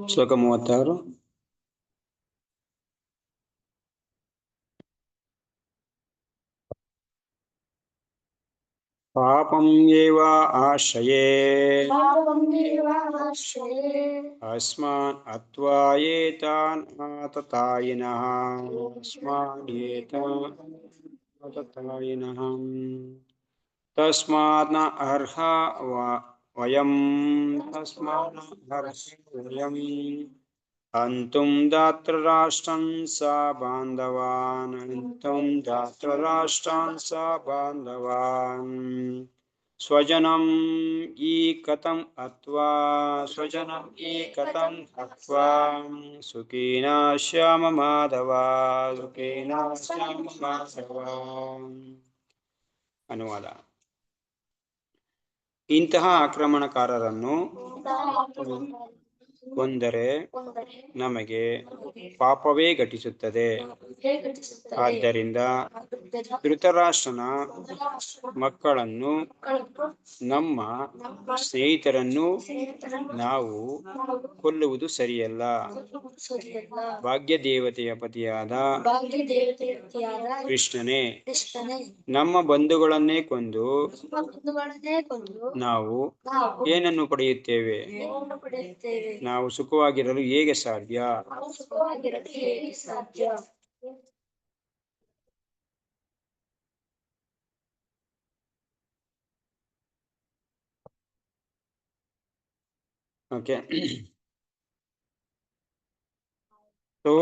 ಶ್ಲೋಕ 36. ಪಾಪಂ ಏವ ಆಶ್ರಯೇ ಅಸ್ಮಾನ್ ಅತ್ವಾ ಏತಾನ್ ಆತತಾಯಿನಃ ತಸ್ಮಾತ್ ನ ಅರ್ಹ ವಯಂ ಅಂತುಂ ದಾತ್ರ ರಾಷ್ಟ್ರಂ ಸ ಬಾಂಧವಾನ್ ಸ್ವಜನಂ ಈ ಕಥಂ ಅತ್ವಾ ಸುಖೀನ ಶ್ಯಾಮ ಮಾಧವ ಅನುವಾದ. ಇಂತಹ ಆಕ್ರಮಣಕಾರರನ್ನು ಕೊಂದರೆ ನಮಗೆ ಪಾಪವೇ ಘಟಿಸುತ್ತದೆ. ಆದ್ದರಿಂದ ಧೃತರಾಷ್ಟ್ರನ ಮಕ್ಕಳನ್ನು, ನಮ್ಮ ಸ್ನೇಹಿತರನ್ನು ನಾವು ಕೊಲ್ಲುವುದು ಸರಿಯಲ್ಲ. ಭಾಗ್ಯದೇವತೆಯ ಪತಿಯಾದ ಕೃಷ್ಣನೇ, ನಮ್ಮ ಬಂಧುಗಳನ್ನೇ ಕೊಂದು ನಾವು ಏನನ್ನು ಪಡೆಯುತ್ತೇವೆ? ನಾವು ಸುಖವಾಗಿರಲು ಹೇಗೆ ಸಾಧ್ಯ? ಓಕೆ. ಸೊ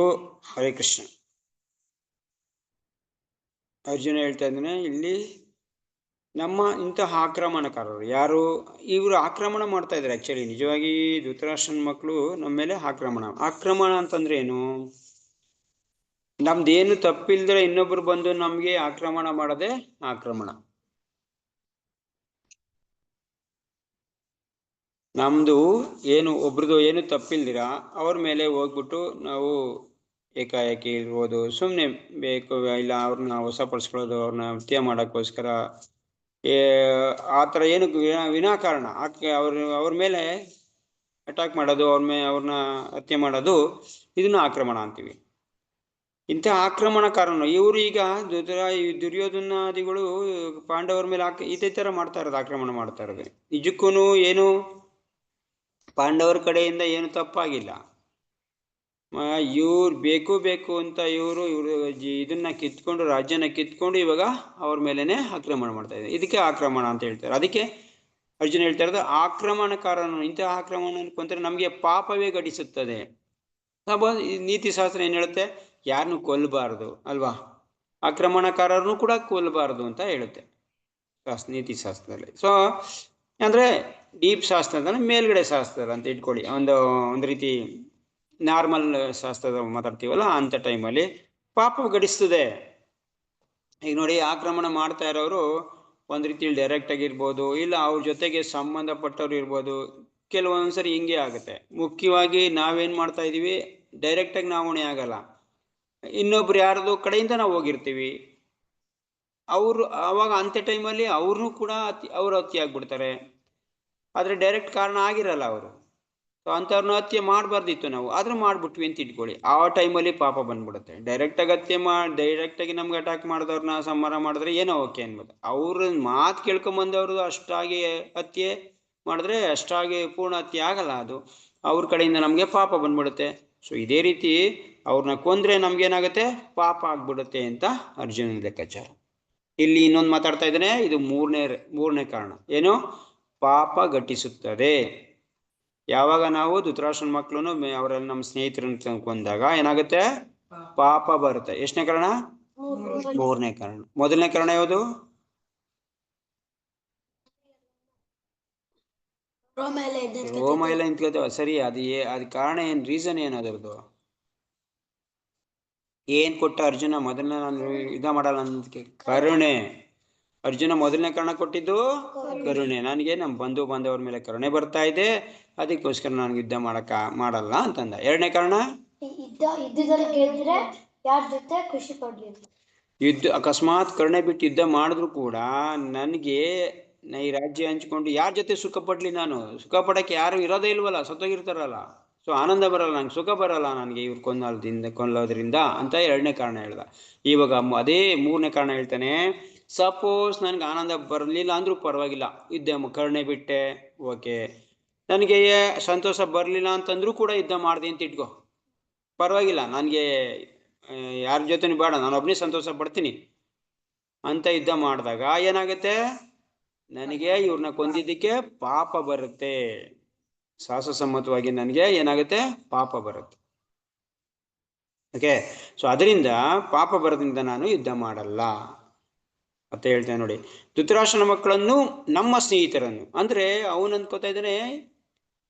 ಹರೇ ಕೃಷ್ಣ. ಅರ್ಜುನ ಹೇಳ್ತಾ ಇದ್ದಾನೆ ಇಲ್ಲಿ, ನಮ್ಮ ಇಂತಹ ಆಕ್ರಮಣಕಾರರು ಯಾರು? ಇವರು ಆಕ್ರಮಣ ಮಾಡ್ತಾ ಇದ್ದಾರೆ. ಆಕ್ಚುಲಿ ನಿಜವಾಗಿ ಧೃತರಾಷ್ಟ್ರನ ಮಕ್ಕಳು ನಮ್ಮ ಮೇಲೆ ಆಕ್ರಮಣ ಅಂತಂದ್ರೆ ಏನು? ನಮ್ದೇನು ತಪ್ಪಿಲ್ದ್ರೆ ಇನ್ನೊಬ್ರು ಬಂದು ನಮ್ಗೆ ಆಕ್ರಮಣ ಮಾಡದೆ ಆಕ್ರಮಣ. ನಮ್ದು ಏನು ಒಬ್ರದ್ದು ಏನು ತಪ್ಪಿಲ್ದಿರ ಅವ್ರ ಮೇಲೆ ಹೋಗ್ಬಿಟ್ಟು ನಾವು ಏಕಾಏಕಿ ಇರ್ಬೋದು, ಸುಮ್ಮನೆ ಬೇಕು ಇಲ್ಲ ಅವ್ರನ್ನ ವಶಪಡಿಸ್ಕೊಳ್ಳೋದು, ಅವ್ರನ್ನ ಹತ್ಯೆ ಮಾಡೋಕ್ಕೋಸ್ಕರ ಆ ಥರ ಏನು ವಿನಾಕಾರಣ ಅವ್ರ ಮೇಲೆ ಅಟ್ಯಾಕ್ ಮಾಡೋದು, ಅವ್ರನ್ನ ಹತ್ಯೆ ಮಾಡೋದು, ಇದನ್ನು ಆಕ್ರಮಣ ಅಂತೀವಿ. ಇಂಥ ಆಕ್ರಮಣಕಾರನು ಇವರು. ಈಗ ದುರ್ಯೋಧನಾದಿಗಳು ಪಾಂಡವರ ಮೇಲೆ ಇದೇ ಥರ ಮಾಡ್ತಾ ಇರೋದು, ಆಕ್ರಮಣ ಮಾಡ್ತಾ ಇರೋದು. ನಿಜಕ್ಕೂ ಏನು ಪಾಂಡವರ ಕಡೆಯಿಂದ ಏನು ತಪ್ಪಾಗಿಲ್ಲ. ಇವ್ರು ಬೇಕು ಅಂತ ಇವರು ಇದನ್ನ ಕಿತ್ಕೊಂಡು, ರಾಜ್ಯನ ಕಿತ್ಕೊಂಡು ಇವಾಗ ಅವ್ರ ಮೇಲೇನೆ ಆಕ್ರಮಣ ಮಾಡ್ತಾ ಇದ್ದಾರೆ. ಇದಕ್ಕೆ ಆಕ್ರಮಣ ಅಂತ ಹೇಳ್ತಾರೆ. ಅದಕ್ಕೆ ಅರ್ಜುನ ಹೇಳ್ತಾ ಇರೋದು, ಆಕ್ರಮಣಕಾರನು ಇಂತಹ ಆಕ್ರಮಣ ಕೊಂದರೆ ನಮಗೆ ಪಾಪವೇ ಘಟಿಸುತ್ತದೆ. ನೀತಿ ಶಾಸ್ತ್ರ ಏನ್ ಹೇಳುತ್ತೆ? ಯಾರನ್ನು ಕೊಲ್ಲಬಾರದು ಅಲ್ವಾ? ಆಕ್ರಮಣಕಾರರನ್ನು ಕೂಡ ಕೊಲ್ಲಬಾರದು ಅಂತ ಹೇಳುತ್ತೆ ನೀತಿ ಶಾಸ್ತ್ರದಲ್ಲಿ. ಸೊ ಅಂದ್ರೆ ಡೀಪ್ ಶಾಸ್ತ್ರ ಮೇಲ್ಗಡೆ ಶಾಸ್ತ್ರ ಅಂತ ಇಟ್ಕೊಳ್ಳಿ. ಒಂದು ರೀತಿ ನಾರ್ಮಲ್ ಶಾಸ್ತ್ರದ ಮಾತಾಡ್ತೀವಲ್ಲ, ಅಂತ ಟೈಮಲ್ಲಿ ಪಾಪ ಘಟಿಸ್ತದೆ. ಈಗ ನೋಡಿ, ಆಕ್ರಮಣ ಮಾಡ್ತಾ ಇರೋರು ಒಂದು ರೀತಿಯಲ್ಲಿ ಡೈರೆಕ್ಟ್ ಆಗಿರ್ಬೋದು, ಇಲ್ಲ ಅವ್ರ ಜೊತೆಗೆ ಸಂಬಂಧಪಟ್ಟವ್ರು ಇರ್ಬೋದು. ಕೆಲವೊಂದ್ಸರಿ ಹಿಂಗೆ ಆಗುತ್ತೆ. ಮುಖ್ಯವಾಗಿ ನಾವೇನ್ ಮಾಡ್ತಾ ಇದೀವಿ, ಡೈರೆಕ್ಟ್ ಆಗಿ ನಾವು ಹೊಣೆ ಆಗಲ್ಲ, ಇನ್ನೊಬ್ರು ಯಾರ್ದು ಕಡೆಯಿಂದ ನಾವು ಹೋಗಿರ್ತೀವಿ. ಅವಾಗ ಅಂಥ ಟೈಮಲ್ಲಿ ಅವ್ರನ್ನೂ ಕೂಡ ಅವ್ರು ಹತ್ಯೆ ಆಗ್ಬಿಡ್ತಾರೆ. ಆದ್ರೆ ಡೈರೆಕ್ಟ್ ಕಾರಣ ಆಗಿರಲ್ಲ ಅವರು. ಸೊ ಅಂಥವ್ರನ್ನ ಹತ್ಯೆ ಮಾಡಬಾರ್ದಿತ್ತು ನಾವು, ಆದ್ರೂ ಮಾಡ್ಬಿಟ್ವಿ ಅಂತ ಇಟ್ಕೊಳ್ಳಿ. ಆ ಟೈಮಲ್ಲಿ ಪಾಪ ಬಂದ್ಬಿಡುತ್ತೆ. ಡೈರೆಕ್ಟಾಗಿ ನಮ್ಗೆ ಅಟ್ಯಾಕ್ ಮಾಡಿದವ್ರನ್ನ ಸಂಹಾರ ಮಾಡಿದ್ರೆ ಏನೋ ಓಕೆ ಅನ್ಬೋದು. ಅವ್ರ ಮಾತು ಕೇಳ್ಕೊಂಬಂದವ್ರದ್ದು ಅಷ್ಟಾಗಿ ಹತ್ಯೆ ಮಾಡಿದ್ರೆ ಅಷ್ಟಾಗಿ ಪೂರ್ಣ ಹತ್ಯೆ ಆಗಲ್ಲ. ಅದು ಅವ್ರ ಕಡೆಯಿಂದ ನಮಗೆ ಪಾಪ ಬಂದ್ಬಿಡುತ್ತೆ. ಸೊ ಇದೇ ರೀತಿ ಅವ್ರನ್ನ ಕೊಂದ್ರೆ ನಮ್ಗೇನಾಗುತ್ತೆ? ಪಾಪ ಆಗ್ಬಿಡುತ್ತೆ ಅಂತ ಅರ್ಜುನ ಲೆಕ್ಕಾಚಾರ. ಇಲ್ಲಿ ಇನ್ನೊಂದು ಮಾತಾಡ್ತಾ ಇದ್ದಾನೆ. ಇದು ಮೂರನೇ ಕಾರಣ ಏನು? ಪಾಪ ಘಟಿಸುತ್ತದೆ. ಯಾವಾಗ ನಾವು ಧೃತರಾಷ್ಟ್ರನ ಮಕ್ಕಳು ಅವರೆಲ್ಲ ನಮ್ಮ ಸ್ನೇಹಿತರನ್ನ ಕೊಂದಾಗ ಏನಾಗುತ್ತೆ? ಪಾಪ ಬರುತ್ತೆ. ಎಷ್ಟನೇ ಕಾರಣ? ಮೂರನೇ ಕಾರಣ. ಮೊದಲನೇ ಕಾರಣ ಯಾವುದು? ರೋಮ ಎಲ್ಲ ನಿಂತ್ಕೋತೇವ ಸರಿ. ಅದ್ ಕಾರಣ ಏನ್? ರೀಸನ್ ಏನು ಅದರದ್ದು? ಏನ್ ಕೊಟ್ಟ ಅರ್ಜುನ ಮೊದಲನೇ ನಾನು ಯುದ್ಧ ಮಾಡಲ್ಲ ಅನ್ನೋದಕ್ಕೆ? ಕರುಣೆ. ಅರ್ಜುನ ಮೊದಲನೇ ಕಾರಣ ಕೊಟ್ಟಿದ್ದು ಕರುಣೆ. ನನಗೆ ನಮ್ಮ ಬಂಧು ಬಾಂಧವರ ಮೇಲೆ ಕರುಣೆ ಬರ್ತಾ ಇದೆ, ಅದಕ್ಕೋಸ್ಕರ ನಾನು ಯುದ್ಧ ಮಾಡಲ್ಲ ಅಂತಂದ. ಎರಡನೇ ಕಾರಣ, ಯುದ್ಧ ಅಕಸ್ಮಾತ್ ಕರುಣೆ ಬಿಟ್ಟು ಯುದ್ಧ ಮಾಡಿದ್ರು ಕೂಡ ನನಗೆ ಈ ರಾಜ್ಯ ಹಂಚ್ಕೊಂಡು ಯಾರ ಜೊತೆ ಸುಖ ಪಡ್ಲಿ? ನಾನು ಸುಖ ಪಡಕ್ಕೆ ಯಾರು ಇರೋದೇ ಇಲ್ವಲ್ಲ, ಸತ್ತೋಗಿರ್ತಾರಲ್ಲ. ಸೊ ಆನಂದ ಬರಲ್ಲ, ನಂಗೆ ಸುಖ ಬರಲ್ಲ ನನಗೆ ಇವ್ರು ಕೊಲ್ಲೋದ್ರಿಂದ ಅಂತ ಎರಡನೇ ಕಾರಣ ಹೇಳ್ದ. ಇವಾಗ ಅದೇ ಮೂರನೇ ಕಾರಣ ಹೇಳ್ತಾನೆ. ಸಪೋಸ್ ನನಗೆ ಆನಂದ ಬರಲಿಲ್ಲ ಅಂದ್ರೂ ಪರವಾಗಿಲ್ಲ, ಯುದ್ಧ ಕರುಣೆ ಬಿಟ್ಟೆ, ಓಕೆ. ನನಗೆ ಸಂತೋಷ ಬರಲಿಲ್ಲ ಅಂತಂದ್ರೂ ಕೂಡ ಯುದ್ಧ ಮಾಡಿದೆ ಅಂತ ಇಟ್ಕೋ, ಪರವಾಗಿಲ್ಲ, ನನಗೆ ಯಾರ ಜೊತೆನೂ ಬೇಡ, ನಾನು ಒಬ್ಬನೇ ಸಂತೋಷ ಪಡ್ತೀನಿ ಅಂತ ಯುದ್ಧ ಮಾಡಿದಾಗ ಏನಾಗುತ್ತೆ? ನನಗೆ ಇವ್ರನ್ನ ಕೊಂದಿದ್ದಕ್ಕೆ ಪಾಪ ಬರುತ್ತೆ. ಶಾಸ್ತ್ರಸಮ್ಮತವಾಗಿ ನನಗೆ ಏನಾಗುತ್ತೆ? ಪಾಪ ಬರುತ್ತೆ. ಓಕೆ. ಸೊ ಅದರಿಂದ ಪಾಪ ಬರೋದ್ರಿಂದ ನಾನು ಯುದ್ಧ ಮಾಡಲ್ಲ ಅಂತ ಹೇಳ್ತೇನೆ ನೋಡಿ. ಧೃತರಾಷ್ಟ್ರನ ಮಕ್ಕಳನ್ನು ನಮ್ಮ ಸ್ನೇಹಿತರನ್ನು, ಅಂದ್ರೆ ಅವನು ಅನ್ಕೋತಾ ಇದ್ದಾನೆ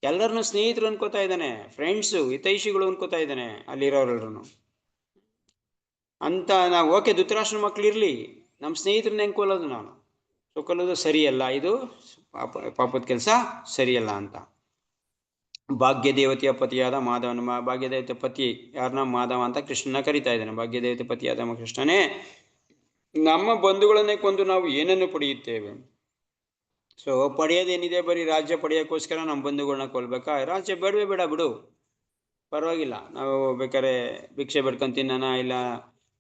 ಎಲ್ಲರನ್ನು ಸ್ನೇಹಿತರು ಅನ್ಕೋತಾ ಇದ್ದಾನೆ, ಫ್ರೆಂಡ್ಸು ಹಿತೈಷಿಗಳು ಅನ್ಕೋತಾ ಇದ್ದಾನೆ ಅಲ್ಲಿರೋರೆಲ್ಲರೂ ಅಂತ. ನಾವು ಓಕೆ ಧೃತರಾಷ್ಟ್ರನ ಮಕ್ಳು ಇರ್ಲಿ, ನಮ್ಮ ಸ್ನೇಹಿತರನ್ನ ಹೆಂಗೆ ಕೊಲ್ಲೋದು ನಾನು? ಸೊ ಕೊಲ್ಲೋದು ಸರಿಯಲ್ಲ, ಇದು ಪಾಪದ ಕೆಲಸ ಸರಿಯಲ್ಲ ಅಂತ. ಭಾಗ್ಯದೇವತೆಯ ಪತಿಯಾದ ಮಾಧವನ, ಭಾಗ್ಯದೇವತೆ ಪತಿ ಯಾರನ್ನ? ಮಾಧವ ಅಂತ ಕೃಷ್ಣನ ಕರಿತಾ ಇದ್ದಾನೆ. ಭಾಗ್ಯದೇವತೆ ಪತಿಯಾದ ಕೃಷ್ಣನೇ, ನಮ್ಮ ಬಂಧುಗಳನ್ನೇ ಕೊಂದು ನಾವು ಏನನ್ನು ಪಡೆಯುತ್ತೇವೆ? ಸೊ ಪಡೆಯೋದೇನಿದೆ? ಬರೀ ರಾಜ್ಯ ಪಡೆಯೋಕ್ಕೋಸ್ಕರ ನಮ್ಮ ಬಂಧುಗಳನ್ನ ಕೊಲ್ಬೇಕಾ? ರಾಜ್ಯ ಬೇಡವೇ ಬೇಡ, ಬಿಡು, ಪರವಾಗಿಲ್ಲ. ನಾವು ಬೇಕಾದ್ರೆ ಭಿಕ್ಷೆ ಬಿಡ್ಕೊಂಡು ತಿನ್ನೋಣ, ಇಲ್ಲ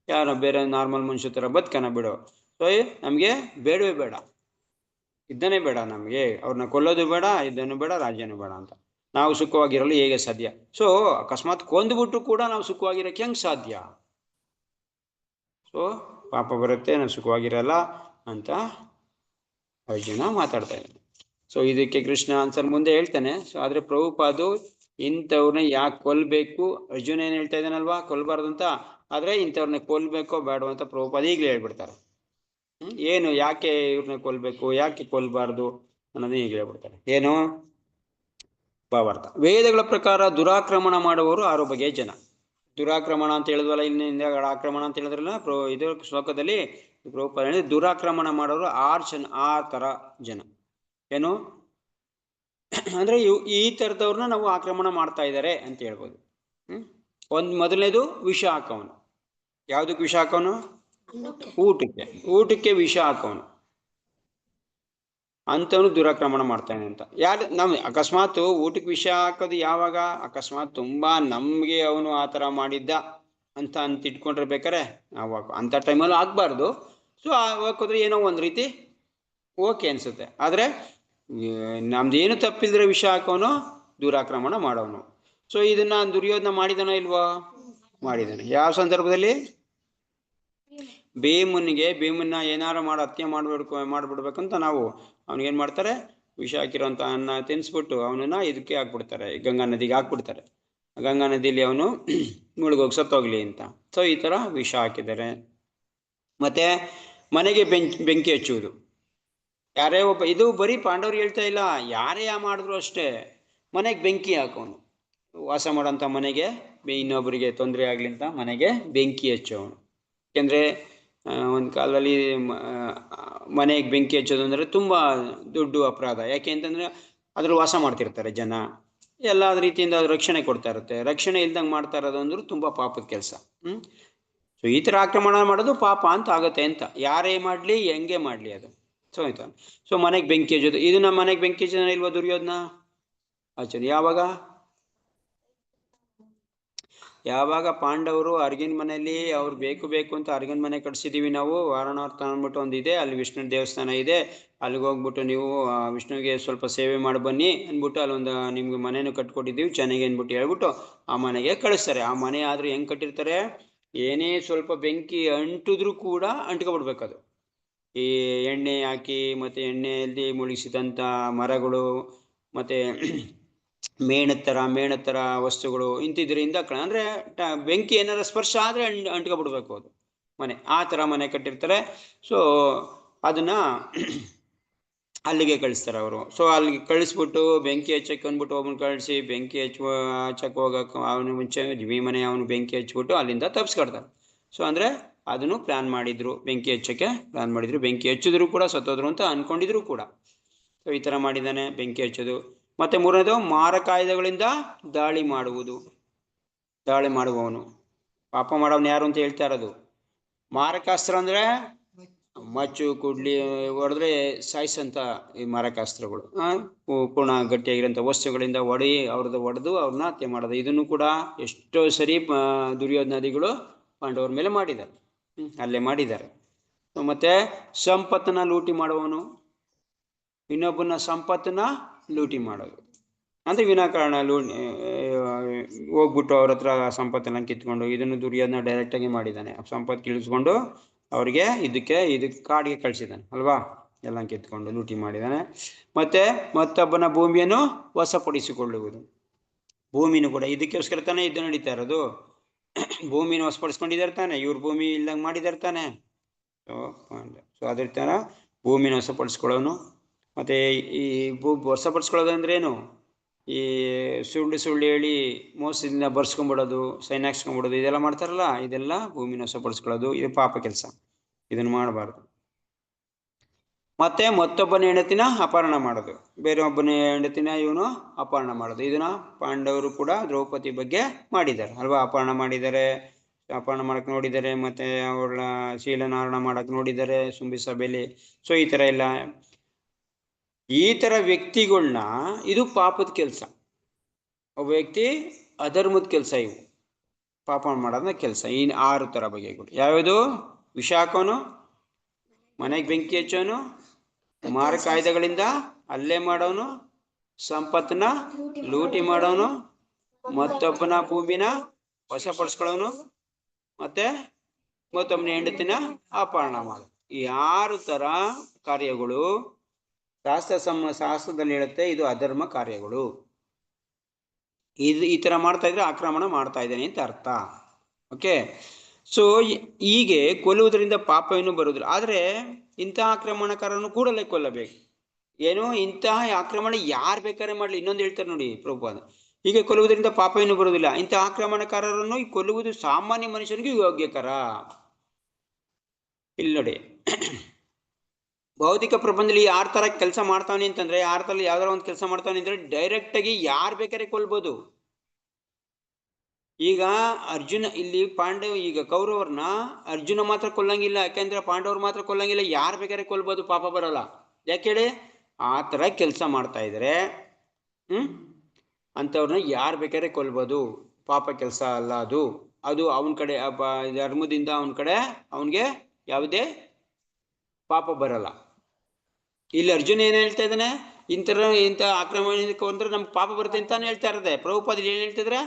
ಯಾರೋ ಬೇರೆ ನಾರ್ಮಲ್ ಮನುಷ್ಯ ಥರ ಬದುಕನ, ಬಿಡು. ಸೊ ನಮಗೆ ಬೇಡವೇ ಬೇಡ, ಯುದ್ಧನೇ ಬೇಡ ನಮಗೆ, ಅವ್ರನ್ನ ಕೊಲ್ಲೋದು ಬೇಡ, ಯುದ್ಧನೂ ಬೇಡ, ರಾಜ್ಯನೂ ಬೇಡ ಅಂತ. ನಾವು ಸುಖವಾಗಿರಲು ಹೇಗೆ ಸಾಧ್ಯ? ಸೊ ಅಕಸ್ಮಾತ್ ಕೊಂದುಬಿಟ್ಟು ಕೂಡ ನಾವು ಸುಖವಾಗಿರೋಕ್ಕೆ ಹೆಂಗೆ ಸಾಧ್ಯ? ಸೊ ಪಾಪ ಬರುತ್ತೆ, ನಾವು ಸುಖವಾಗಿರಲ್ಲ ಅಂತ ಅರ್ಜುನ ಮಾತಾಡ್ತಾ ಇದ್ದಾನೆ. ಸೊ ಇದಕ್ಕೆ ಕೃಷ್ಣ ಆನ್ಸರ್ ಮುಂದೆ ಹೇಳ್ತಾನೆ. ಸೊ ಆದ್ರೆ ಪ್ರಭುಪಾದು ಇಂಥವ್ರನ್ನ ಯಾಕೆ ಕೊಲ್ಬೇಕು? ಅರ್ಜುನ ಏನ್ ಹೇಳ್ತಾ ಇದ್ದಾನಲ್ವಾ, ಕೊಲ್ಬಾರ್ದು ಅಂತ. ಆದ್ರೆ ಇಂಥವ್ರನ್ನ ಕೊಲ್ಬೇಕೋ ಬೇಡೋ ಅಂತ ಪ್ರಭುಪಾದ ಈಗಲೇ ಹೇಳ್ಬಿಡ್ತಾರೆ. ಏನು, ಯಾಕೆ ಇವ್ರನ್ನ ಕೊಲ್ಬೇಕು, ಯಾಕೆ ಕೊಲ್ಬಾರ್ದು ಅನ್ನೋದನ್ನ ಈಗಲೇ ಹೇಳ್ಬಿಡ್ತಾರೆ. ಏನು ಭಾವಾರ್ಥ? ವೇದಗಳ ಪ್ರಕಾರ ದುರಾಕ್ರಮಣ ಮಾಡುವವರು 6 ಬಗೆಯ ಜನ. ದುರಾಕ್ರಮಣ ಅಂತ ಹೇಳಿದ್ವಲ್ಲ, ಇಲ್ಲಿಂದ ಆಕ್ರಮಣ ಅಂತ ಹೇಳಿದ್ರಲ್ಲ ಇದು ಶ್ಲೋಕದಲ್ಲಿ ಪ್ರಭುಪಾದ ದುರಾಕ್ರಮಣ ಮಾಡೋರು 6 ಥರ ಜನ. ಏನು ಅಂದ್ರೆ ಈ ಥರದವ್ರನ್ನ ನಾವು ಆಕ್ರಮಣ ಮಾಡ್ತಾ ಇದ್ದಾರೆ ಅಂತ ಹೇಳ್ಬೋದು. ಮೊದಲನೇದು ವಿಷ ಹಾಕವನು. ಯಾವುದಕ್ಕೆ ವಿಷ ಹಾಕವನು? ಊಟಕ್ಕೆ ವಿಷ ಹಾಕವನು ಅಂಥವನು ದುರಾಕ್ರಮಣ ಮಾಡ್ತಾನೆ ಅಂತ. ಯಾರು ನಮ್ ಅಕಸ್ಮಾತ್ ಊಟಕ್ಕೆ ವಿಷ ಹಾಕೋದು ಯಾವಾಗ? ಅಕಸ್ಮಾತ್ ತುಂಬಾ ನಮ್ಗೆ ಅವನು ಆ ಥರ ಮಾಡಿದ್ದ ಅಂತ ಇಟ್ಕೊಂಡ್ರೆ ಬೇಕಾರೆ ನಾವು ಅಂಥ ಟೈಮಲ್ಲೂ ಆಗ್ಬಾರ್ದು. ಸೊ ಹಾಕೋದ್ರೆ ಏನೋ ಒಂದು ರೀತಿ ಓಕೆ ಅನ್ಸುತ್ತೆ. ಆದ್ರೆ ನಮ್ದು ಏನು ತಪ್ಪಿಲ್ದ್ರೆ ವಿಷ ಹಾಕೋನು ದುರಾಕ್ರಮಣ ಮಾಡೋನು. ಸೊ ಇದನ್ನ ದುರ್ಯೋಧನ ಮಾಡಿದಾನೋ ಇಲ್ವೋ? ಮಾಡಿದಾನೆ. ಯಾವ ಸಂದರ್ಭದಲ್ಲಿ? ಭೀಮನ್ನ ಏನಾರು ಹತ್ಯೆ ಮಾಡ್ಬಿಡ್ಬೇಕಂತ ನಾವು ಅವ್ನಿಗೇನ್ ಮಾಡ್ತಾರೆ? ವಿಷ ಹಾಕಿರೋಂಥ ಅನ್ನ ತಿನ್ಸ್ಬಿಟ್ಟು ಅವನನ್ನ ಇದಕ್ಕೆ ಹಾಕ್ಬಿಡ್ತಾರೆ, ಗಂಗಾ ನದಿಗೆ ಹಾಕ್ಬಿಡ್ತಾರೆ. ಗಂಗಾ ನದಿಯಲ್ಲಿ ಅವನು ಮುಳುಗೋಗಿ ಸತ್ತೋಗ್ಲಿ ಅಂತ. ಸೊ ಈ ತರ ವಿಷ ಹಾಕಿದ್ದಾರೆ. ಮತ್ತೆ ಮನೆಗೆ ಬೆಂಕಿ ಹಚ್ಚುವುದು. ಯಾರೇ ಒಬ್ಬ, ಇದು ಬರೀ ಪಾಂಡವ್ರು ಹೇಳ್ತಾ ಇಲ್ಲ, ಯಾರೇ ಮಾಡಿದ್ರು ಅಷ್ಟೇ, ಮನೆಗೆ ಬೆಂಕಿ ಹಾಕೋನು. ವಾಸ ಮಾಡೋಂಥ ಮನೆಗೆ ಇನ್ನೊಬ್ಬರಿಗೆ ತೊಂದರೆ ಆಗ್ಲಿ ಅಂತ ಮನೆಗೆ ಬೆಂಕಿ ಹಚ್ಚೋನು. ಯಾಕೆಂದ್ರೆ ಒಂದು ಕಾಲದಲ್ಲಿ ಮನೆಗೆ ಬೆಂಕಿ ಹಚ್ಚೋದು ಅಂದರೆ ತುಂಬ ದೊಡ್ಡ ಅಪರಾಧ. ಯಾಕೆ ಅಂತಂದರೆ ಅದ್ರಲ್ಲಿ ವಾಸ ಮಾಡ್ತಿರ್ತಾರೆ ಜನ, ಎಲ್ಲ ರೀತಿಯಿಂದ ರಕ್ಷಣೆ ಕೊಡ್ತಾ ಇರುತ್ತೆ. ರಕ್ಷಣೆ ಇಲ್ದಂಗೆ ಮಾಡ್ತಾ ಇರೋದು ಅಂದ್ರೆ ತುಂಬ ಪಾಪದ ಕೆಲಸ. ಸೊ ಈ ಥರ ಆಕ್ರಮಣ ಮಾಡೋದು ಪಾಪ ಅಂತ ಆಗುತ್ತೆ ಅಂತ, ಯಾರೇ ಮಾಡಲಿ ಹೆಂಗೆ ಮಾಡಲಿ ಅದು. ಸೊ ಆಯ್ತಾ? ಸೊ ಮನೆಗೆ ಬೆಂಕಿ ಹಚ್ಚೋದು, ಇದು ನಮ್ಮ ಮನೆಗೆ ಬೆಂಕಿ ಹಚ್ಚೋದು ಇಲ್ವಾ ದುರ್ಯೋಧನ? ಹಚ್ಚೋದು ಯಾವಾಗ ಪಾಂಡವರು ಅರ್ಗಿನ ಮನೆಯಲ್ಲಿ ಅವ್ರು ಬೇಕು ಅಂತ ಅರ್ಗಿನ ಮನೆ ಕಟ್ಸಿದೀವಿ ನಾವು, ವಾರಣಾರ್ಥ ಅಂದ್ಬಿಟ್ಟು ಒಂದಿದೆ, ಅಲ್ಲಿ ವಿಷ್ಣು ದೇವಸ್ಥಾನ ಇದೆ, ಅಲ್ಲಿಗೆ ಹೋಗ್ಬಿಟ್ಟು ನೀವು ವಿಷ್ಣುವಿಗೆ ಸ್ವಲ್ಪ ಸೇವೆ ಮಾಡಿ ಬನ್ನಿ ಅಂದ್ಬಿಟ್ಟು ಅಲ್ಲೊಂದು ನಿಮ್ಗೆ ಮನೆನೂ ಕಟ್ಕೊಟ್ಟಿದ್ದೀವಿ ಚೆನ್ನಾಗಿ ಅಂದ್ಬಿಟ್ಟು ಹೇಳ್ಬಿಟ್ಟು ಆ ಮನೆಗೆ ಕಳಿಸ್ತಾರೆ. ಆ ಮನೆ ಆದ್ರೂ ಹೆಂಗ್ ಕಟ್ಟಿರ್ತಾರೆ? ಏನೇ ಸ್ವಲ್ಪ ಬೆಂಕಿ ಅಂಟಿದ್ರೂ ಕೂಡ ಅಂಟ್ಕೊಬಿಡ್ಬೇಕದು. ಈ ಎಣ್ಣೆ ಹಾಕಿ ಮತ್ತೆ ಎಣ್ಣೆಯಲ್ಲಿ ಮುಳುಗಿಸಿದಂಥ ಮರಗಳು ಮತ್ತೆ ಮೇಣತ್ತರ ವಸ್ತುಗಳು ಇಂತಿದ್ರಿಂದ ಅಂದ್ರೆ ಬೆಂಕಿ ಏನಾರ ಸ್ಪರ್ಶ ಆದ್ರೆ ಅಂಟ್ಕೊಬಿಡ್ಬೇಕು ಅದು ಮನೆ. ಆ ಥರ ಮನೆ ಕಟ್ಟಿರ್ತಾರೆ. ಸೊ ಅದನ್ನ ಅಲ್ಲಿಗೆ ಕಳಿಸ್ತಾರೆ ಅವರು. ಸೊ ಅಲ್ಲಿಗೆ ಕಳಿಸ್ಬಿಟ್ಟು ಬೆಂಕಿ ಹಚ್ಚಕ್ಕೆ ಅಂದ್ಬಿಟ್ಟು ಒಬ್ಬನ ಕಳಿಸಿ ಬೆಂಕಿ ಹಚ್ಚಕ್ಕೆ ಹೋಗಕ್ಕೆ ಅವನು ಮುಂಚೆ ಮನೆ ಅವನು ಬೆಂಕಿ ಹಚ್ಬಿಟ್ಟು ಅಲ್ಲಿಂದ ತಪ್ಪಿಸ್ಕೊಡ್ತಾರೆ. ಸೊ ಅಂದ್ರೆ ಅದನ್ನು ಪ್ಲಾನ್ ಮಾಡಿದ್ರು, ಬೆಂಕಿ ಹಚ್ಚಕ್ಕೆ ಪ್ಲಾನ್ ಮಾಡಿದ್ರು. ಬೆಂಕಿ ಹಚ್ಚಿದ್ರು ಕೂಡ ಸತ್ತೋದ್ರು ಅಂತ ಅನ್ಕೊಂಡಿದ್ರು ಕೂಡ. ಸೊ ಈ ಥರ ಮಾಡಿದ್ದಾನೆ ಬೆಂಕಿ ಹಚ್ಚೋದು. ಮತ್ತೆ ಮೂರನೇದು ಮಾರಕಾಯುಧಗಳಿಂದ ದಾಳಿ ಮಾಡುವವನು. ಪಾಪ ಮಾಡೋವನು ಯಾರು ಅಂತ ಹೇಳ್ತಾ ಇರೋದು? ಮಾರಕಾಸ್ತ್ರ ಅಂದ್ರೆ ಮಚ್ಚು ಕುಡ್ಲಿ ಹೊಡೆದ್ರೆ ಸಾಯಿಸಂತ ಈ ಮಾರಕಾಸ್ತ್ರಗಳು, ಪೂರ್ಣ ಗಟ್ಟಿಯಾಗಿರೋಂಥ ವಸ್ತುಗಳಿಂದ ಹೊಡೆದು ಅವ್ರನ್ನ ಹತ್ಯೆ ಮಾಡೋದು. ಇದನ್ನು ಕೂಡ ಎಷ್ಟೋ ಸರಿ ದುರ್ಯೋಧನಾದಿಗಳು ಪಾಂಡವರ ಮೇಲೆ ಮಾಡಿದ್ದಾರೆ, ಅಲ್ಲೇ ಮಾಡಿದ್ದಾರೆ. ಮತ್ತೆ ಸಂಪತ್ತನ್ನ ಲೂಟಿ ಮಾಡುವವನು, ಇನ್ನೊಬ್ಬನ ಸಂಪತ್ತನ್ನ ಲೂಟಿ ಮಾಡೋದು ಅಂದ್ರೆ ವಿನಾಕಾರಣ ಹೋಗ್ಬಿಟ್ಟು ಅವ್ರ ಹತ್ರ ಸಂಪತ್ತನ್ನ ಕಿತ್ಕೊಂಡು, ಇದನ್ನು ದುರ್ಯೋಧನ ಡೈರೆಕ್ಟ್ ಆಗಿ ಮಾಡಿದ್ದಾನೆ. ಸಂಪತ್ತು ಕಿಳಿಸ್ಕೊಂಡು ಅವ್ರಿಗೆ ಇದಕ್ಕೆ ಕಾಡಿಗೆ ಕಳಿಸಿದ್ದಾನೆ ಅಲ್ವಾ, ಎಲ್ಲ ಕಿತ್ಕೊಂಡು ಲೂಟಿ ಮಾಡಿದ್ದಾನೆ. ಮತ್ತೆ ಮತ್ತೊಬ್ಬನ ಭೂಮಿಯನ್ನು ವಶಪಡಿಸಿಕೊಳ್ಳುವುದು, ಭೂಮಿನೂ ಕೂಡ ಇದಕ್ಕೋಸ್ಕರ ತಾನೇ ಯುದ್ಧ ನಡೀತಾ ಇರೋದು. ಭೂಮಿನ ವಶಪಡಿಸ್ಕೊಂಡಿದ್ದಾರೆ ತಾನೆ, ಇವ್ರ ಭೂಮಿ ಇಲ್ದಂಗೆ ಮಾಡಿದ್ದಾರೆ ತಾನೆ. ಸೊ ಅದ್ರ ತರ ಭೂಮಿನ ವಶಪಡಿಸ್ಕೊಳ್ಳೋನು. ಮತ್ತೆ ಈ ವಶಪಡಿಸ್ಕೊಳ್ಳೋದು ಅಂದ್ರೇನು, ಈ ಸುಳ್ಳು ಹೇಳಿ ಮೋಸದಿಂದ ಬರ್ಸ್ಕೊಂಡ್ಬಿಡೋದು, ಸೈನ್ ಹಾಕ್ಸ್ಕೊಂಡ್ಬಿಡೋದು, ಇದೆಲ್ಲ ಮಾಡ್ತಾರಲ್ಲ, ಇದೆಲ್ಲ ಭೂಮಿನ ವಶಪಡಿಸ್ಕೊಳ್ಳೋದು. ಇದು ಪಾಪ ಕೆಲಸ, ಇದನ್ನು ಮಾಡಬಾರ್ದು. ಮತ್ತೆ ಮತ್ತೊಬ್ಬನ ಹೆಂಡತಿನ ಅಪಹರಣ ಮಾಡೋದು, ಬೇರೆ ಒಬ್ಬನ ಹೆಂಡತಿನ ಇವನು ಅಪಹರಣ ಮಾಡೋದು. ಇದನ್ನ ಪಾಂಡವರು ಕೂಡ ದ್ರೌಪದಿ ಬಗ್ಗೆ ಮಾಡಿದ್ದಾರೆ ಅಲ್ವಾ, ಅಪಹರಣ ಮಾಡಿದ್ದಾರೆ, ಅಪಹರಣ ಮಾಡಕ್ ನೋಡಿದ್ದಾರೆ, ಮತ್ತೆ ಅವಳ ಶೀಲನಾರಣ ಮಾಡಕ್ ನೋಡಿದ್ದಾರೆ ಸುಂಬಿ ಸಭೆಯಲ್ಲಿ. ಸೊ ಈ ತರ ಎಲ್ಲ, ಈ ತರ ವ್ಯಕ್ತಿಗಳನ್ನ, ಇದು ಪಾಪದ ಕೆಲಸ. ಒಬ್ಬ ವ್ಯಕ್ತಿ ಅಧರ್ಮದ ಕೆಲಸ, ಇವು ಪಾಪ ಮಾಡೋದನ್ನ ಕೆಲಸ. ಈ 6 ತರ ಬಗೆಗಳು ಯಾವ್ದು? ವಿಷ ಹಾಕೋನು, ಮನೆಗೆ ಬೆಂಕಿ ಹಚ್ಚೋನು, ಮಾರಕ ಆಯುಧಗಳಿಂದ ಹಲ್ಲೆ ಮಾಡೋನು, ಸಂಪತ್ತನ್ನ ಲೂಟಿ ಮಾಡೋನು, ಮತ್ತೊಬ್ಬನ ಭೂಮಿನ ವಶಪಡಿಸ್ಕೊಳ್ಳೋನು, ಮತ್ತೆ ಮತ್ತೊಬ್ಬನ ಹೆಂಡತಿನ ಅಪಹರಣ ಮಾಡೋದು. ಈ 6 ತರ ಕಾರ್ಯಗಳು ಶಾಸ್ತ್ರದಲ್ಲಿ ಹೇಳುತ್ತೆ, ಇದು ಅಧರ್ಮ ಕಾರ್ಯಗಳು. ಈ ತರ ಮಾಡ್ತಾ ಇದ್ರೆ ಆಕ್ರಮಣ ಮಾಡ್ತಾ ಇದ್ದೇನೆ ಅಂತ ಅರ್ಥ. ಓಕೆ, ಸೊ ಹೀಗೆ ಕೊಲ್ಲುವುದರಿಂದ ಪಾಪ ಏನು ಬರುವುದಿಲ್ಲ. ಆದ್ರೆ ಇಂತಹ ಆಕ್ರಮಣಕಾರನ್ನು ಕೂಡಲೇ ಕೊಲ್ಲಬೇಕು. ಏನೋ ಇಂತಹ ಆಕ್ರಮಣ ಯಾರು ಬೇಕಾದ್ರೆ ಮಾಡಲಿ, ಇನ್ನೊಂದು ಹೇಳ್ತಾರೆ ನೋಡಿ ಪ್ರಭುಪಾದ, ಹೀಗೆ ಕೊಲ್ಲುವುದರಿಂದ ಪಾಪ ಏನು ಬರುವುದಿಲ್ಲ. ಇಂತಹ ಆಕ್ರಮಣಕಾರರನ್ನು ಕೊಲ್ಲುವುದು ಸಾಮಾನ್ಯ ಮನುಷ್ಯನಿಗೆ ಯೋಗ್ಯಕರ. ಇಲ್ಲಿ ನೋಡಿ, ಭೌತಿಕ ಪ್ರಪಂಚದಲ್ಲಿ 6 ತರ ಕೆಲಸ ಮಾಡ್ತಾವನಿ ಅಂತಂದ್ರೆ, 6 ತರ ಯಾವ್ದಾರ ಒಂದು ಕೆಲಸ ಮಾಡ್ತಾವನಿ ಅಂದ್ರೆ ಡೈರೆಕ್ಟ್ ಆಗಿ ಯಾರು ಬೇಕಾದ್ರೆ ಕೊಲ್ಬೋದು. ಈಗ ಅರ್ಜುನ ಇಲ್ಲಿ ಈಗ ಕೌರವರನ್ನ ಅರ್ಜುನ ಮಾತ್ರ ಕೊಲ್ಲಂಗಿಲ್ಲ, ಯಾಕೆಂದ್ರೆ ಪಾಂಡವರು ಮಾತ್ರ ಕೊಲ್ಲಂಗಿಲ್ಲ, ಯಾರು ಬೇಕಾದ್ರೆ ಕೊಲ್ಬೋದು, ಪಾಪ ಬರಲ್ಲ. ಯಾಕೇಳಿ ಆ ತರ ಕೆಲಸ ಮಾಡ್ತಾ ಇದ್ರೆ ಅಂತವ್ರನ್ನ ಯಾರು ಬೇಕಾದ್ರೆ ಕೊಲ್ಬೋದು, ಪಾಪ ಕೆಲಸ ಅಲ್ಲ ಅದು. ಅವನ ಕಡೆ ಧರ್ಮದಿಂದ ಅವನಿಗೆ ಯಾವುದೇ ಪಾಪ ಬರಲ್ಲ. ಇಲ್ಲಿ ಅರ್ಜುನ ಏನ್ ಹೇಳ್ತಾ ಇದ್ದಾನೆ, ಇಂಥ ಆಕ್ರಮಣ ಕೊಂದ್ರೆ ನಮ್ಗೆ ಪಾಪ ಬರುತ್ತೆ ಅಂತಾನೆ ಹೇಳ್ತಾ ಇರದೆ. ಪ್ರಭುಪಾದ ಏನ್ ಹೇಳ್ತಿದ್ರೆ,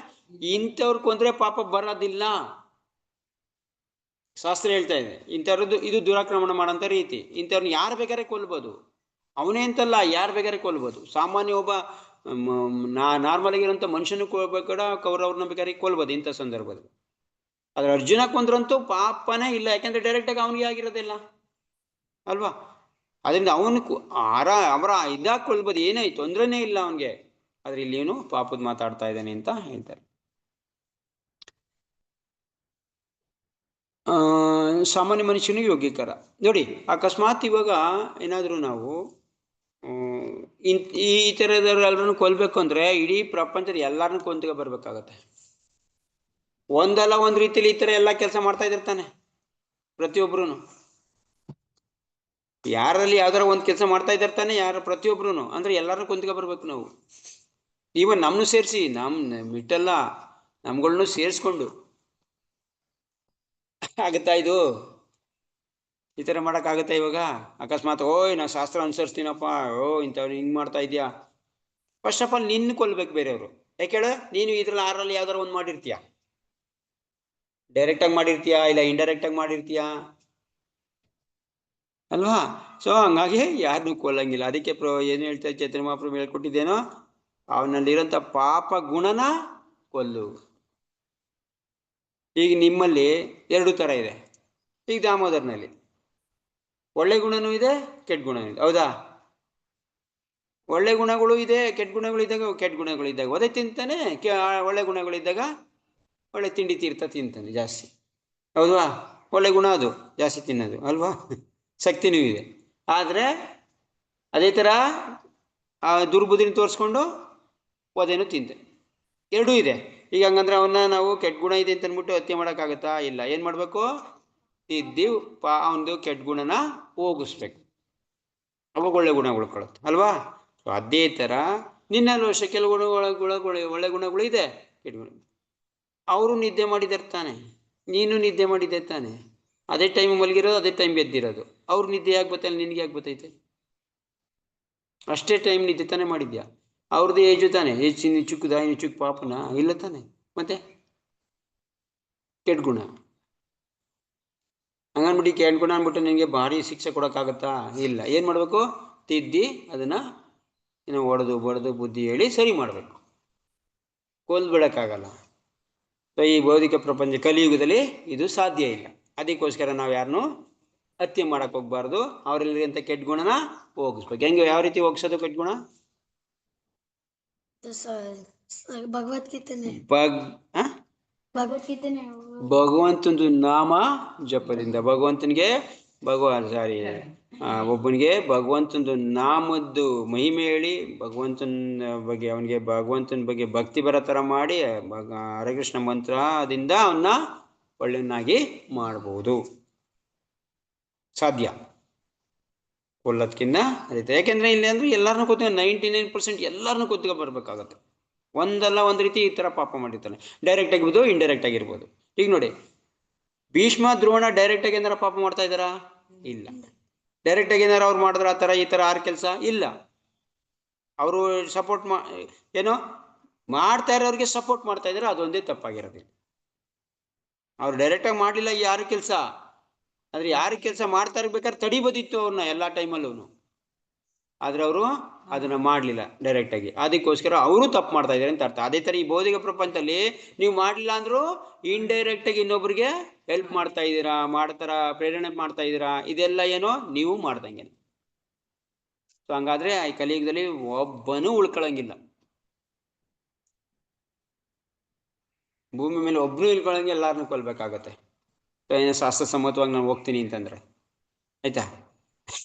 ಇಂಥವ್ರು ಕೊಂದ್ರೆ ಪಾಪ ಬರೋದಿಲ್ಲ. ಶಾಸ್ತ್ರ ಹೇಳ್ತಾ ಇದೆ ಇಂಥವ್ರದ್ದು ಇದು ದುರಾಕ್ರಮಣ ಮಾಡೋಂಥ ರೀತಿ. ಇಂಥವ್ರನ್ನ ಯಾರು ಬೇಕಾದ್ರೆ ಕೊಲ್ಬೋದು, ಅವನೇ ಅಂತಲ್ಲ, ಯಾರು ಬೇಕಾದ್ರೆ ಕೊಲ್ಬೋದು. ಸಾಮಾನ್ಯ ಒಬ್ಬ ನಾರ್ಮಲ್ ಆಗಿರೋಂಥ ಮನುಷ್ಯನು ಕೊಲ್ಬೇಕಡ, ಕೌರವ್ರನ್ನ ಬೇಕಾದ್ರೆ ಕೊಲ್ಬೋದು ಇಂಥ ಸಂದರ್ಭದಲ್ಲಿ. ಆದ್ರೆ ಅರ್ಜುನ ಕೊಂದ್ರಂತೂ ಪಾಪನೇ ಇಲ್ಲ, ಯಾಕಂದ್ರೆ ಡೈರೆಕ್ಟ್ ಆಗಿ ಅವನಿಗೆ ಆಗಿರೋದಿಲ್ಲ ಅಲ್ವಾ. ಅದರಿಂದ ಅವರ ಇದಾಗ ಕೊಲ್ಬೋದು, ಏನಾಯ್ತು ತೊಂದ್ರೆನೇ ಇಲ್ಲ ಅವನಿಗೆ. ಆದ್ರೆ ಇಲ್ಲಿ ಏನು ಪಾಪದ ಮಾತಾಡ್ತಾ ಇದ್ದಾನೆ ಅಂತ ಹೇಳ್ತಾರೆ. ಸಾಮಾನ್ಯ ಮನುಷ್ಯನಿಗೆ ಯೋಗ್ಯಕರ. ನೋಡಿ, ಅಕಸ್ಮಾತ್ ಇವಾಗ ಏನಾದರೂ ನಾವು ಈ ಥರದವ್ರೆಲ್ಲರನ್ನು ಕೊಲ್ಬೇಕು ಅಂದ್ರೆ ಇಡೀ ಪ್ರಪಂಚದ ಎಲ್ಲರನ್ನೂ ಕೊಂದ್ಕ ಬರ್ಬೇಕಾಗತ್ತೆ. ಒಂದಲ್ಲ ಒಂದ್ ರೀತಿಯಲ್ಲಿ ಈ ತರ ಎಲ್ಲ ಕೆಲಸ ಮಾಡ್ತಾ ಇದಿರ್ತಾನೆ ಪ್ರತಿಯೊಬ್ರು. ಯಾರಲ್ಲಿ ಯಾವ್ದಾರ ಒಂದ್ ಕೆಲಸ ಮಾಡ್ತಾ ಇದಿರ್ತಾನೆ ಪ್ರತಿಯೊಬ್ರು, ಅಂದ್ರೆ ಎಲ್ಲರನ್ನೂ ಕೊಂದ್ಕ ಬರ್ಬೇಕು ನಾವು. ಈವನ್ ನಮ್ನು ಸೇರಿಸಿ, ಮಿಟ್ಟಲ್ಲ ನಮ್ಗಳನ್ನೂ ಸೇರಿಸ್ಕೊಂಡು ಆಗುತ್ತಾ ಇದು? ಈ ತರ ಮಾಡಕ್ ಆಗುತ್ತಾ ಇವಾಗ? ಅಕಸ್ಮಾತ್ ನಾ ಶಾಸ್ತ್ರ ಅನುಸರಿಸ್ತೀನಪ್ಪ, ಇಂಥವ್ರು ಹಿಂಗ್ ಮಾಡ್ತಾ ಇದ್ಯಾ, ಫಸ್ಟ್ ಆಫ್ ಆಲ್ ನಿನ್ನ ಕೊಲ್ಬೇಕು ಬೇರೆಯವರು. ಯಾಕೇಳ, ನೀನು ಇದ್ರಲ್ಲಿ 6ರಲ್ಲಿ ಯಾವ್ದಾರ ಒಂದ್ ಮಾಡಿರ್ತೀಯ, ಡೈರೆಕ್ಟ್ ಆಗಿ ಮಾಡಿರ್ತೀಯಾ ಇಲ್ಲ ಇಂಡೈರೆಕ್ಟ್ ಆಗಿ ಮಾಡಿರ್ತೀಯಾ ಅಲ್ವಾ. ಸೊ ಹಂಗಾಗಿ ಯಾರನ್ನೂ ಕೊಲ್ಲಂಗಿಲ್ಲ. ಅದಕ್ಕೆ ಏನು ಹೇಳ್ತಾ ಚೈತನ್ಯ ಮಹಾಪ್ರಭು ಹೇಳ್ಕೊಟ್ಟಿದ್ದೇನೋ, ಅವನಲ್ಲಿರೋಂಥ ಪಾಪ ಗುಣನ ಕೊಲ್ಲು. ಈಗ ನಿಮ್ಮಲ್ಲಿ 2 ತರ ಇದೆ. ಈಗ ದಾಮೋದರ್ನಲ್ಲಿ ಒಳ್ಳೆ ಗುಣನೂ ಇದೆ, ಕೆಟ್ಟ ಗುಣನೂ ಇದೆ, ಹೌದಾ? ಒಳ್ಳೆ ಗುಣಗಳು ಇದೆ, ಕೆಟ್ಟ ಗುಣಗಳು ಇದ್ದಾಗ ಕೆಟ್ಟ ಗುಣಗಳು ಇದ್ದಾಗ ಒದೆ ತಿಂತಾನೆ, ಒಳ್ಳೆ ಗುಣಗಳಿದ್ದಾಗ ಒಳ್ಳೆ ತಿಂಡಿ ತೀರ್ಥ ತಿಂತಾನೆ ಜಾಸ್ತಿ, ಹೌದಾ? ಒಳ್ಳೆ ಗುಣ ಅದು ಜಾಸ್ತಿ ತಿನ್ನೋದು ಅಲ್ವಾ, ಶಕ್ತಿನೂ ಇದೆ. ಆದರೆ ಅದೇ ಥರ ದುರ್ಬುದ್ಧಿನ ತೋರಿಸ್ಕೊಂಡು ಒದೇನು ತಿಂತಾನೆ, ಎರಡೂ ಇದೆ. ಈಗ ಹಂಗಂದ್ರೆ ಅವನ್ನ ನಾವು ಕೆಟ್ಟ ಗುಣ ಇದೆ ಅಂತ ಅಂದ್ಬಿಟ್ಟು ಹತ್ಯೆ ಮಾಡೋಕ್ಕಾಗತ್ತಾ? ಇಲ್ಲ. ಏನು ಮಾಡಬೇಕು? ತಿದ್ದಿ ಅವನದು ಕೆಟ್ಟ ಗುಣನ ಹೋಗಿಸ್ಬೇಕು, ಅವಾಗ ಒಳ್ಳೆ ಗುಣ ಉಳ್ಕೊಳುತ್ತೆ ಅಲ್ವಾ. ಸೊ ಅದೇ ಥರ ನಿನ್ನಲ್ಲೂ ಅಷ್ಟೇ ಕೆಲವು ಗುಣಗಳು ಒಳ್ಳೆ ಗುಣಗಳು ಇದೆ, ಕೆಟ್ಟ ಗುಣ. ಅವರು ನಿದ್ದೆ ಮಾಡಿದ್ದಾರೆ ತಾನೆ, ನೀನು ನಿದ್ದೆ ಮಾಡಿದ್ದೆ ತಾನೆ, ಅದೇ ಟೈಮ್ ಮಲಗಿರೋದು ಅದೇ ಟೈಮ್ ಎದ್ದಿರೋದು. ಅವ್ರು ನಿದ್ದೆ ಯಾಕೆ ಗೊತ್ತಲ್ಲ, ನಿನಗೆ ಯಾಕೆ ಗೊತ್ತೈತೆ? ಅಷ್ಟೇ ಟೈಮ್ ನಿದ್ದೆ ತಾನೇ ಮಾಡಿದ್ಯಾ. ಅವ್ರದ್ದು ಏಜು ತಾನೆ, ಏಜ್ ಚುಕ್ಕದ ಚುಕ್ಕ ಪಾಪನ ಇಲ್ಲ ತಾನೆ, ಮತ್ತೆ ಕೆಟ್ಟ ಗುಣ ಹಂಗನ್ಬಿಟ್ಟು ಕೆಟ್ಟ ಗುಣ ಅಂದ್ಬಿಟ್ಟು ನಿನಗೆ ಭಾರಿ ಶಿಕ್ಷೆ ಕೊಡೋಕ್ಕಾಗತ್ತಾ? ಇಲ್ಲ. ಏನು ಮಾಡಬೇಕು? ತಿದ್ದಿ ಅದನ್ನು ಇನ್ನು ಹೊಡೆದು ಬುದ್ಧಿ ಹೇಳಿ ಸರಿ ಮಾಡಬೇಕು, ಬಿಡೋಕ್ಕಾಗಲ್ಲ. ಈ ಭೌತಿಕ ಪ್ರಪಂಚ ಕಲಿಯುಗದಲ್ಲಿ ಇದು ಸಾಧ್ಯ ಇಲ್ಲ. ಅದಕ್ಕೋಸ್ಕರ ನಾವು ಯಾರನ್ನೂ ಹತ್ಯೆ ಮಾಡಕ್ಕೆ ಹೋಗ್ಬಾರ್ದು, ಅವರಲ್ಲಿರುವಂಥ ಕೆಟ್ಟ ಗುಣನ ಹೋಗಿಸ್ಬೇಕು. ಹೆಂಗೆ, ಯಾವ ರೀತಿ ಹೋಗಿಸೋದು ಕೆಟ್ಟ ಗುಣ? ಭಗವಂತಂದು ನಾಮ ಜಪದಿಂದ. ಭಗವಂತನಿಗೆ ಒಬ್ಬನಿಗೆ ಭಗವಂತಂದು ನಾಮದ್ದು ಮಹಿಮೆ ಹೇಳಿ, ಭಗವಂತನ ಬಗ್ಗೆ ಭಕ್ತಿ ಬರೋ ಥರ ಮಾಡಿ ಹರೇಕೃಷ್ಣ ಮಂತ್ರದಿಂದ ಅವನ್ನ ಒಳ್ಳೆಯನ್ನಾಗಿ ಮಾಡ್ಬೋದು. ಸಾಧ್ಯ, ಕೊಲ್ಲೋದಕ್ಕಿಂತ ಅದೈತೆ. ಯಾಕೆಂದ್ರೆ ಇಲ್ಲಿ ಅಂದ್ರೆ ಎಲ್ಲರನ್ನೂ ಕೂತ್ಕೊಂಡು 99% ಎಲ್ಲರನ್ನೂ ಕೂತ್ಕೊ ಬರ್ಬೇಕಾಗತ್ತೆ. ಒಂದಲ್ಲ ಒಂದು ರೀತಿ ಈ ಥರ ಪಾಪ ಮಾಡಿರ್ತಾನೆ. ಡೈರೆಕ್ಟ್ ಆಗಿರ್ಬೋದು, ಇಂಡೈರೆಕ್ಟ್ ಆಗಿರ್ಬೋದು. ಈಗ ನೋಡಿ, ಭೀಷ್ಮ ದ್ರೋಣ ಡೈರೆಕ್ಟ್ ಆಗಿ ಏನಾರ ಪಾಪ ಮಾಡ್ತಾ ಇದ್ದಾರಾ? ಇಲ್ಲ. ಡೈರೆಕ್ಟ್ ಆಗಿ ಏನಾರ ಅವ್ರು ಮಾಡಿದ್ರ ಆ ಥರ ಈ ಥರ ಆರು ಕೆಲಸ ಇಲ್ಲ. ಅವರು ಸಪೋರ್ಟ್ ಏನೋ ಮಾಡ್ತಾ ಇರೋರಿಗೆ ಸಪೋರ್ಟ್ ಮಾಡ್ತಾ ಇದ್ದಾರೆ, ಅದೊಂದೇ ತಪ್ಪಾಗಿರೋದಿಲ್ಲ. ಅವ್ರು ಡೈರೆಕ್ಟಾಗಿ ಮಾಡಲಿಲ್ಲ ಯಾರು ಕೆಲಸ, ಆದರೆ ಯಾರು ಕೆಲಸ ಮಾಡ್ತಾ ಇರ್ಬೇಕಾದ್ರೆ ತಡಿಬೋದಿತ್ತು ಅವ್ರನ್ನ ಎಲ್ಲ ಟೈಮಲ್ಲೂ. ಆದರೆ ಅವರು ಅದನ್ನು ಮಾಡಲಿಲ್ಲ ಡೈರೆಕ್ಟಾಗಿ, ಅದಕ್ಕೋಸ್ಕರ ಅವರು ತಪ್ಪು ಮಾಡ್ತಾ ಇದ್ದಾರೆ ಅಂತ ಅರ್ಥ. ಅದೇ ಥರ ಈ ಭೌತಿಕ ಪ್ರಪಂಚದಲ್ಲಿ ನೀವು ಮಾಡಲಿಲ್ಲ ಅಂದರೂ ಇಂಡೈರೆಕ್ಟಾಗಿ ಇನ್ನೊಬ್ರಿಗೆ ಹೆಲ್ಪ್ ಮಾಡ್ತಾ ಇದ್ದೀರಾ, ಪ್ರೇರಣೆ ಮಾಡ್ತಾ ಇದ್ದೀರಾ. ಇದೆಲ್ಲ ಏನೋ ನೀವು ಮಾಡ್ದಂಗೆ. ಸೊ ಹಂಗಾದ್ರೆ ಈ ಕಲಿಯುಗದಲ್ಲಿ ಒಬ್ಬನೂ ಉಳ್ಕೊಳ್ಳಂಗಿಲ್ಲ, ಭೂಮಿ ಮೇಲೆ ಒಬ್ಬನೂ ಇಳ್ಕೊಳ್ಳಂಗೆ ಎಲ್ಲಾರನ್ನೂ ಕೊಲ್ಬೇಕಾಗತ್ತೆ. ಶಾಸ್ತ್ರ ಸಮ್ಮತವಾಗಿ ನಾನು ಹೋಗ್ತೀನಿ ಅಂತಂದ್ರೆ ಆಯ್ತಾ?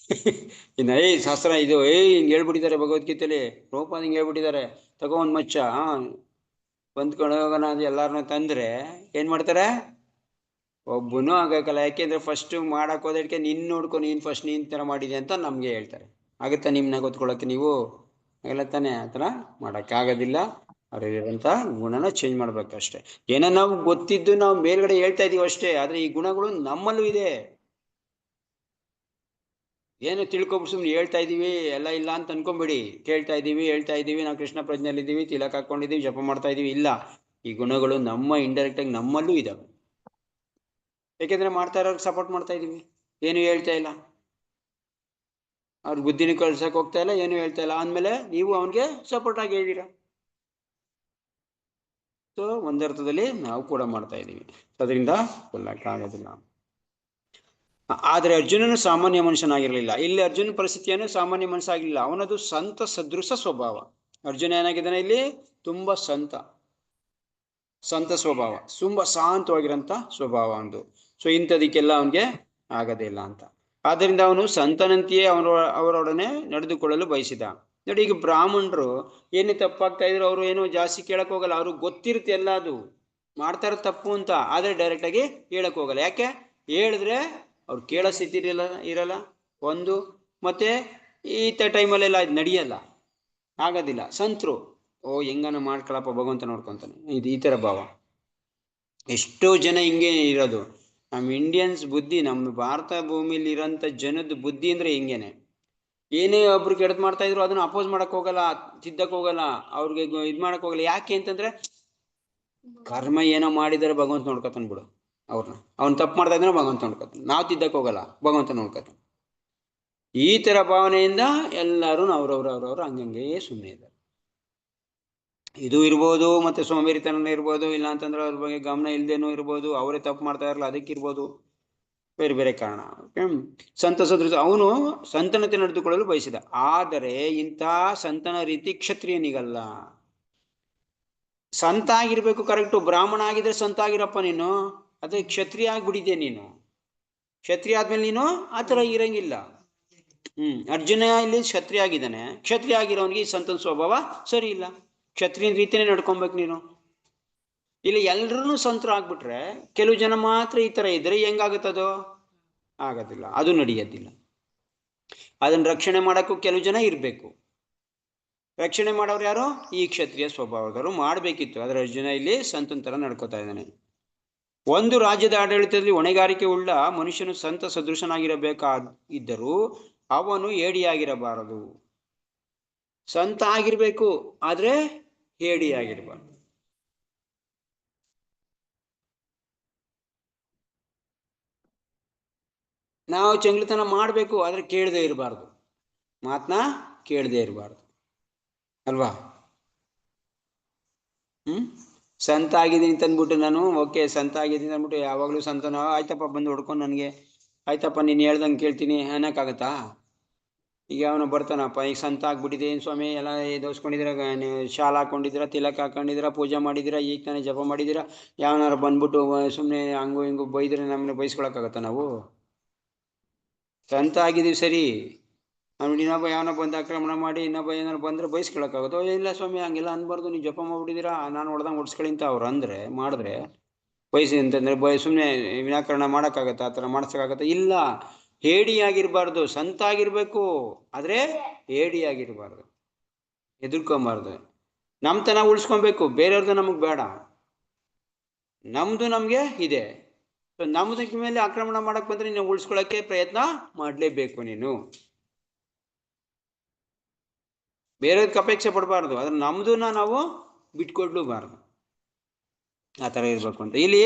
ಇನ್ನು ಶಾಸ್ತ್ರ ಇದು ಹಿಂಗೆ ಹೇಳ್ಬಿಟ್ಟಿದ್ದಾರೆ ಭಗವದ್ಗೀತೆಯಲ್ಲಿ, ರೂಪಾದ ಹಿಂಗೆ ಹೇಳ್ಬಿಟ್ಟಿದ್ದಾರೆ, ತಗೋ ಒಂದು ಮಚ್ಚ ಬಂದ್ಕೊಂಡು ಹೋಗೋಣ ಅದು ಎಲ್ಲಾರನ್ನೂ ತಂದ್ರೆ ಏನು ಮಾಡ್ತಾರೆ? ಒಬ್ಬನೂ ಆಗಕ್ಕಲ್ಲ. ಯಾಕೆಂದ್ರೆ ಫಸ್ಟ್ ಮಾಡಕ್ಕೆ ಹೋದಕ್ಕೆ ನಿನ್ನ ನೋಡ್ಕೊ, ನೀನು ಫಸ್ಟ್ ನೀನು ಥರ ಮಾಡಿದೆ ಅಂತ ನಮಗೆ ಹೇಳ್ತಾರೆ. ಆಗುತ್ತಾ ನಿಮ್ಮನ್ನ ಗೊತ್ಕೊಳ್ಳೋಕೆ? ನೀವು ಆಗಲ್ಲ ತಾನೆ, ಆ ಥರ ಮಾಡೋಕ್ಕಾಗೋದಿಲ್ಲ. ಅವರಿರುವಂಥ ಗುಣನ ಚೇಂಜ್ ಮಾಡ್ಬೇಕಷ್ಟೆ. ಏನೋ ನಾವು ಗೊತ್ತಿದ್ದು ನಾವು ಮೇಲ್ಗಡೆ ಹೇಳ್ತಾ ಇದೀವಿ ಅಷ್ಟೇ, ಆದರೆ ಈ ಗುಣಗಳು ನಮ್ಮಲ್ಲೂ ಇದೆ. ಏನು ತಿಳ್ಕೊಬಿಟ್ಟು ಸುಮ್ಮನೆ ಹೇಳ್ತಾ ಇದ್ದೀವಿ ಎಲ್ಲ ಇಲ್ಲ ಅಂತ ಅನ್ಕೊಂಬಿಡಿ. ಹೇಳ್ತಾ ಇದ್ದೀವಿ ನಾವು ಕೃಷ್ಣ ಪ್ರಜ್ಞೆಯಲ್ಲಿದ್ದೀವಿ, ತಿಲಕ ಹಾಕ್ಕೊಂಡಿದ್ದೀವಿ, ಜಪ ಮಾಡ್ತಾ ಇದ್ದೀವಿ. ಇಲ್ಲ, ಈ ಗುಣಗಳು ನಮ್ಮ ಇಂಡೈರೆಕ್ಟಾಗಿ ನಮ್ಮಲ್ಲೂ ಇದ್ದಾವೆ. ಯಾಕೆಂದರೆ ಮಾಡ್ತಾ ಇರೋರಿಗೆ ಸಪೋರ್ಟ್ ಮಾಡ್ತಾ ಇದ್ದೀವಿ, ಏನು ಹೇಳ್ತಾ ಇಲ್ಲ, ಅವ್ರ ಬುದ್ಧಿನ ಕಳ್ಸಕ್ಕೆ ಹೋಗ್ತಾ ಇಲ್ಲ, ಏನು ಹೇಳ್ತಾ ಇಲ್ಲ. ಅಂದಮೇಲೆ ನೀವು ಅವನಿಗೆ ಸಪೋರ್ಟ್ ಆಗಿ ಹೇಳಿರ. ಸೊ ಒಂದರ್ಥದಲ್ಲಿ ನಾವು ಕೂಡ ಮಾಡ್ತಾ ಇದ್ದೀವಿ, ಅದರಿಂದ ಕೊಲ್ಲಕ್ಕಾಗೋದಿಲ್ಲ. ಆದರೆ ಅರ್ಜುನನು ಸಾಮಾನ್ಯ ಮನುಷ್ಯನಾಗಿರಲಿಲ್ಲ. ಇಲ್ಲಿ ಅರ್ಜುನ ಪರಿಸ್ಥಿತಿಯನ್ನು ಸಾಮಾನ್ಯ ಮನುಷ್ಯ ಆಗಿರಲಿಲ್ಲ, ಅವನದು ಸಂತ ಸದೃಶ ಸ್ವಭಾವ. ಅರ್ಜುನ ಏನಾಗಿದ್ದಾನೆ ಇಲ್ಲಿ? ತುಂಬ ಸಂತ ಸ್ವಭಾವ, ತುಂಬ ಶಾಂತವಾಗಿರೋಂಥ ಸ್ವಭಾವ ಒಂದು. ಸೊ ಇಂಥದಕ್ಕೆಲ್ಲ ಅವನಿಗೆ ಆಗೋದೇ ಇಲ್ಲ ಅಂತ. ಆದ್ದರಿಂದ ಅವನು ಸಂತನಂತೆಯೇ ಅವರೊಡನೆ ನಡೆದುಕೊಳ್ಳಲು ಬಯಸಿದ. ನೋಡಿ, ಈಗ ಬ್ರಾಹ್ಮಣರು ಏನೇ ತಪ್ಪಾಗ್ತಾ ಇದ್ರು ಅವರು ಏನು ಜಾಸ್ತಿ ಕೇಳಕ್ ಹೋಗಲ್ಲ. ಅವ್ರಿಗೆ ಗೊತ್ತಿರುತ್ತೆ ಎಲ್ಲ ಅದು ಮಾಡ್ತಾರ ತಪ್ಪು ಅಂತ, ಆದರೆ ಡೈರೆಕ್ಟಾಗಿ ಹೇಳಕ್ ಹೋಗಲ್ಲ. ಯಾಕೆ ಹೇಳಿದ್ರೆ ಅವ್ರು ಕೇಳೋ ಸ್ಥಿತಿ ಇರಲ್ಲ ಒಂದು, ಮತ್ತೆ ಈತ ಟೈಮಲ್ಲೆಲ್ಲ ಇದು ನಡೆಯಲ್ಲ, ಆಗೋದಿಲ್ಲ. ಸಂತರು ಹೆಂಗನ ಮಾಡ್ಕೊಳಪ್ಪ ಭಗವಂತ ನೋಡ್ಕೊತಾನೆ, ಇದು ಈ ಥರ ಭಾವ. ಎಷ್ಟೋ ಜನ ಹಿಂಗೆ ಇರೋದು. ನಮ್ಮ ಇಂಡಿಯನ್ಸ್ ಬುದ್ಧಿ, ನಮ್ಮ ಭಾರತ ಭೂಮಿಲಿ ಇರೋಂಥ ಜನದ ಬುದ್ಧಿ ಅಂದರೆ ಹಿಂಗೇನೆ. ಏನೇ ಒಬ್ರು ಕೆಡ್ದು ಮಾಡ್ತಾ ಇದ್ರು ಅದನ್ನ ಅಪೋಸ್ ಮಾಡಕ್ ಹೋಗಲ್ಲ, ತಿದ್ದಕ್ ಹೋಗಲ್ಲ, ಅವ್ರಿಗೆ ಇದು ಮಾಡಕ್ ಹೋಗಲ್ಲ. ಯಾಕೆ ಅಂತಂದ್ರೆ ಕರ್ಮ ಏನೋ ಮಾಡಿದರೆ ಭಗವಂತ ನೋಡ್ಕೊತಾನೆ ಬಿಡು ಅವ್ರನ್ನ. ಅವ್ನು ತಪ್ಪು ಮಾಡ್ತಾ ಇದ್ರೆ ಭಗವಂತ ನೋಡ್ಕೊತಾನೆ, ನಾವು ತಿದ್ದಕ್ ಹೋಗಲ್ಲ, ಭಗವಂತ ನೋಡ್ಕೊತಾನೆ. ಈ ಥರ ಭಾವನೆಯಿಂದ ಎಲ್ಲರೂ ಅವ್ರವ್ರು ಹಂಗಂಗೆ ಸುಮ್ಮನೆ ಇದ್ದಾರೆ. ಇದು ಇರ್ಬೋದು, ಮತ್ತೆ ಸೋಂಬೇರಿತನ ಇರ್ಬೋದು, ಇಲ್ಲ ಅಂತಂದ್ರೆ ಅವ್ರ ಬಗ್ಗೆ ಗಮನ ಇಲ್ದೇನೂ ಇರ್ಬೋದು, ಅವರೇ ತಪ್ಪು ಮಾಡ್ತಾ ಇರಲ್ಲ ಅದಕ್ಕಿರ್ಬೋದು, ಬೇರೆ ಬೇರೆ ಕಾರಣ. ಸಂತ ಸದೃಶ ಅವನು ಸಂತನತೆ ನಡೆದುಕೊಳ್ಳಲು ಬಯಸಿದ, ಆದರೆ ಇಂಥ ಸಂತನ ರೀತಿ ಕ್ಷತ್ರಿಯನಿಗಲ್ಲ. ಸಂತ ಆಗಿರ್ಬೇಕು, ಕರೆಕ್ಟು. ಬ್ರಾಹ್ಮಣ ಆಗಿದ್ರೆ ಸಂತ ಆಗಿರಪ್ಪ ನೀನು, ಅದೇ ಕ್ಷತ್ರಿಯ ಆಗಿಬಿಟ್ಟಿದ್ಯಾ ನೀನು. ಕ್ಷತ್ರಿಯ ಆದ್ಮೇಲೆ ನೀನು ಆ ಥರ ಇರಂಗಿಲ್ಲ. ಅರ್ಜುನ ಇಲ್ಲಿ ಕ್ಷತ್ರಿಯ ಆಗಿದ್ದಾನೆ. ಕ್ಷತ್ರಿಯ ಆಗಿರೋನಿಗೆ ಈ ಸಂತನ ಸ್ವಭಾವ ಸರಿ ಇಲ್ಲ. ಕ್ಷತ್ರಿಯನ ರೀತಿಯೇ ನಡ್ಕೊಬೇಕು ನೀನು. ಇಲ್ಲಿ ಎಲ್ರೂ ಸಂತರು ಆಗ್ಬಿಟ್ರೆ ಕೆಲವು ಜನ ಮಾತ್ರ ಈ ತರ ಇದ್ರೆ ಹೆಂಗಾಗುತ್ತದು? ಆಗೋದಿಲ್ಲ, ಅದು ನಡೆಯೋದಿಲ್ಲ. ಅದನ್ನ ರಕ್ಷಣೆ ಮಾಡಕ್ಕೂ ಕೆಲವು ಜನ ಇರಬೇಕು. ರಕ್ಷಣೆ ಮಾಡೋರು ಯಾರು? ಈ ಕ್ಷತ್ರಿಯ ಸ್ವಭಾವದವರು ಮಾಡಬೇಕಿತ್ತು. ಆದರೆ ಅರ್ಜುನ ಇಲ್ಲಿ ಸಂತನ ತರ ನಡ್ಕೋತಾ ಇದ್ದಾನೆ. ಒಂದು ರಾಜ್ಯದ ಆಡಳಿತದಲ್ಲಿ ಹೊಣೆಗಾರಿಕೆ ಉಳ್ಳ ಮನುಷ್ಯನು ಸಂತ ಸದೃಶನಾಗಿರಬೇಕಾಗಿದ್ದರೂ ಅವನು ಹೇಡಿಯಾಗಿರಬಾರದು. ಸಂತ ಆಗಿರ್ಬೇಕು, ಆದ್ರೆ ಹೇಡಿಯಾಗಿರಬಾರದು. ನಾವು ಚಂಗ್ಲತನ ಮಾಡಬೇಕು, ಆದ್ರೆ ಕೇಳದೆ ಇರಬಾರ್ದು, ಮಾತನ್ನ ಕೇಳದೆ ಇರಬಾರ್ದು ಅಲ್ವಾ? ಸಂತ ಆಗಿದ್ದೀನಿ ತಂದ್ಬಿಟ್ಟು ನಾನು ಓಕೆ ಸಂತ ಆಗಿದ್ದೀನಿ ಅಂದ್ಬಿಟ್ಟು ಯಾವಾಗಲೂ ಸಂತನ ಆಯ್ತಪ್ಪ ಬಂದು ಹೊಡ್ಕೊಂಡು ನನಗೆ ಆಯ್ತಪ್ಪ ನೀನು ಹೇಳ್ದಂಗೆ ಕೇಳ್ತೀನಿ ಅನ್ನಕ್ಕಾಗತ್ತಾ? ಈಗ ಅವನು ಬರ್ತಾನಪ್ಪ, ಈಗ ಸಂತ ಆಗ್ಬಿಟ್ಟಿದೆ ಏನು ಸ್ವಾಮಿ, ಎಲ್ಲ ದೋಸ್ಕೊಂಡಿದ್ದೀರ, ಶಾಲ ಹಾಕೊಂಡಿದ್ದೀರಾ, ತಿಲಕ ಹಾಕೊಂಡಿದ್ದೀರಾ, ಪೂಜೆ ಮಾಡಿದ್ದೀರಾ, ಈಗ ತಾನೇ ಜಪ ಮಾಡಿದ್ದೀರಾ, ಯಾವನಾರು ಬಂದ್ಬಿಟ್ಟು ಸುಮ್ಮನೆ ಹಂಗು ಹಿಂಗು ಬೈದ್ರೆ ನಮ್ಮನ್ನ ಬೈಸ್ಕೊಳಕ್ಕಾಗತ್ತ? ನಾವು ಸಂತ ಆಗಿದ್ದೀವಿ ಸರಿ, ಅವ್ನು ಇನ್ನೊಬ್ಬ ಯಾವನ ಬಂದು ಆಕ್ರಮಣ ಮಾಡಿ ಇನ್ನೊಬ್ಬ ಏನಾರು ಬಂದರೆ ಬೈಸ್ಕೊಳಕ್ಕಾಗುತ್ತೋ? ಇಲ್ಲ ಸ್ವಾಮಿ ಹಂಗೆಲ್ಲ ಅನ್ಬಾರ್ದು, ನೀವು ಜಪ ಮಾಡ್ಬಿಟ್ಟಿದ್ದೀರಾ, ನಾನು ಹೊಡೆದಂಗೆ ಹೊಡ್ಸ್ಕೊಳ್ಳಿ ಅಂತ ಅವ್ರು ಅಂದರೆ ಮಾಡಿದ್ರೆ ಬಯಸಿ ಅಂತಂದರೆ ಸುಮ್ಮನೆ ವಿನಾಕರಣ ಮಾಡೋಕ್ಕಾಗತ್ತಾ? ಆ ಥರ ಮಾಡಿಸೋಕ್ಕಾಗತ್ತಾ? ಇಲ್ಲ. ಹೇಡಿಯಾಗಿರ್ಬಾರ್ದು, ಸಂತ ಆಗಿರ್ಬೇಕು, ಆದರೆ ಹೇಡಿಯಾಗಿರ್ಬಾರ್ದು, ಹೆದರ್ಕೊಂಬಾರ್ದು. ನಮ್ತನ ಉಳಿಸ್ಕೊಬೇಕು, ಬೇರೆಯವ್ರದ್ದು ನಮಗೆ ಬೇಡ, ನಮ್ಮದು ನಮಗೆ ಇದೆ. ನಮ್ಮದಕ್ಕೆ ಮೇಲೆ ಆಕ್ರಮಣ ಮಾಡಕ್ಕೆ ಬಂದರೆ ನೀನು ಉಳಿಸ್ಕೊಳ್ಳೋಕ್ಕೆ ಪ್ರಯತ್ನ ಮಾಡಲೇಬೇಕು. ನೀನು ಬೇರೆಯವ್ರಿಗೆ ಅಪೇಕ್ಷೆ ಪಡಬಾರ್ದು, ಅದ್ರ ನಮ್ಮದನ್ನ ನಾವು ಬಿಟ್ಕೊಡ್ಲೂಬಾರ್ದು. ಆ ಥರ ಇರಬೇಕು ಅಂತ ಇಲ್ಲಿ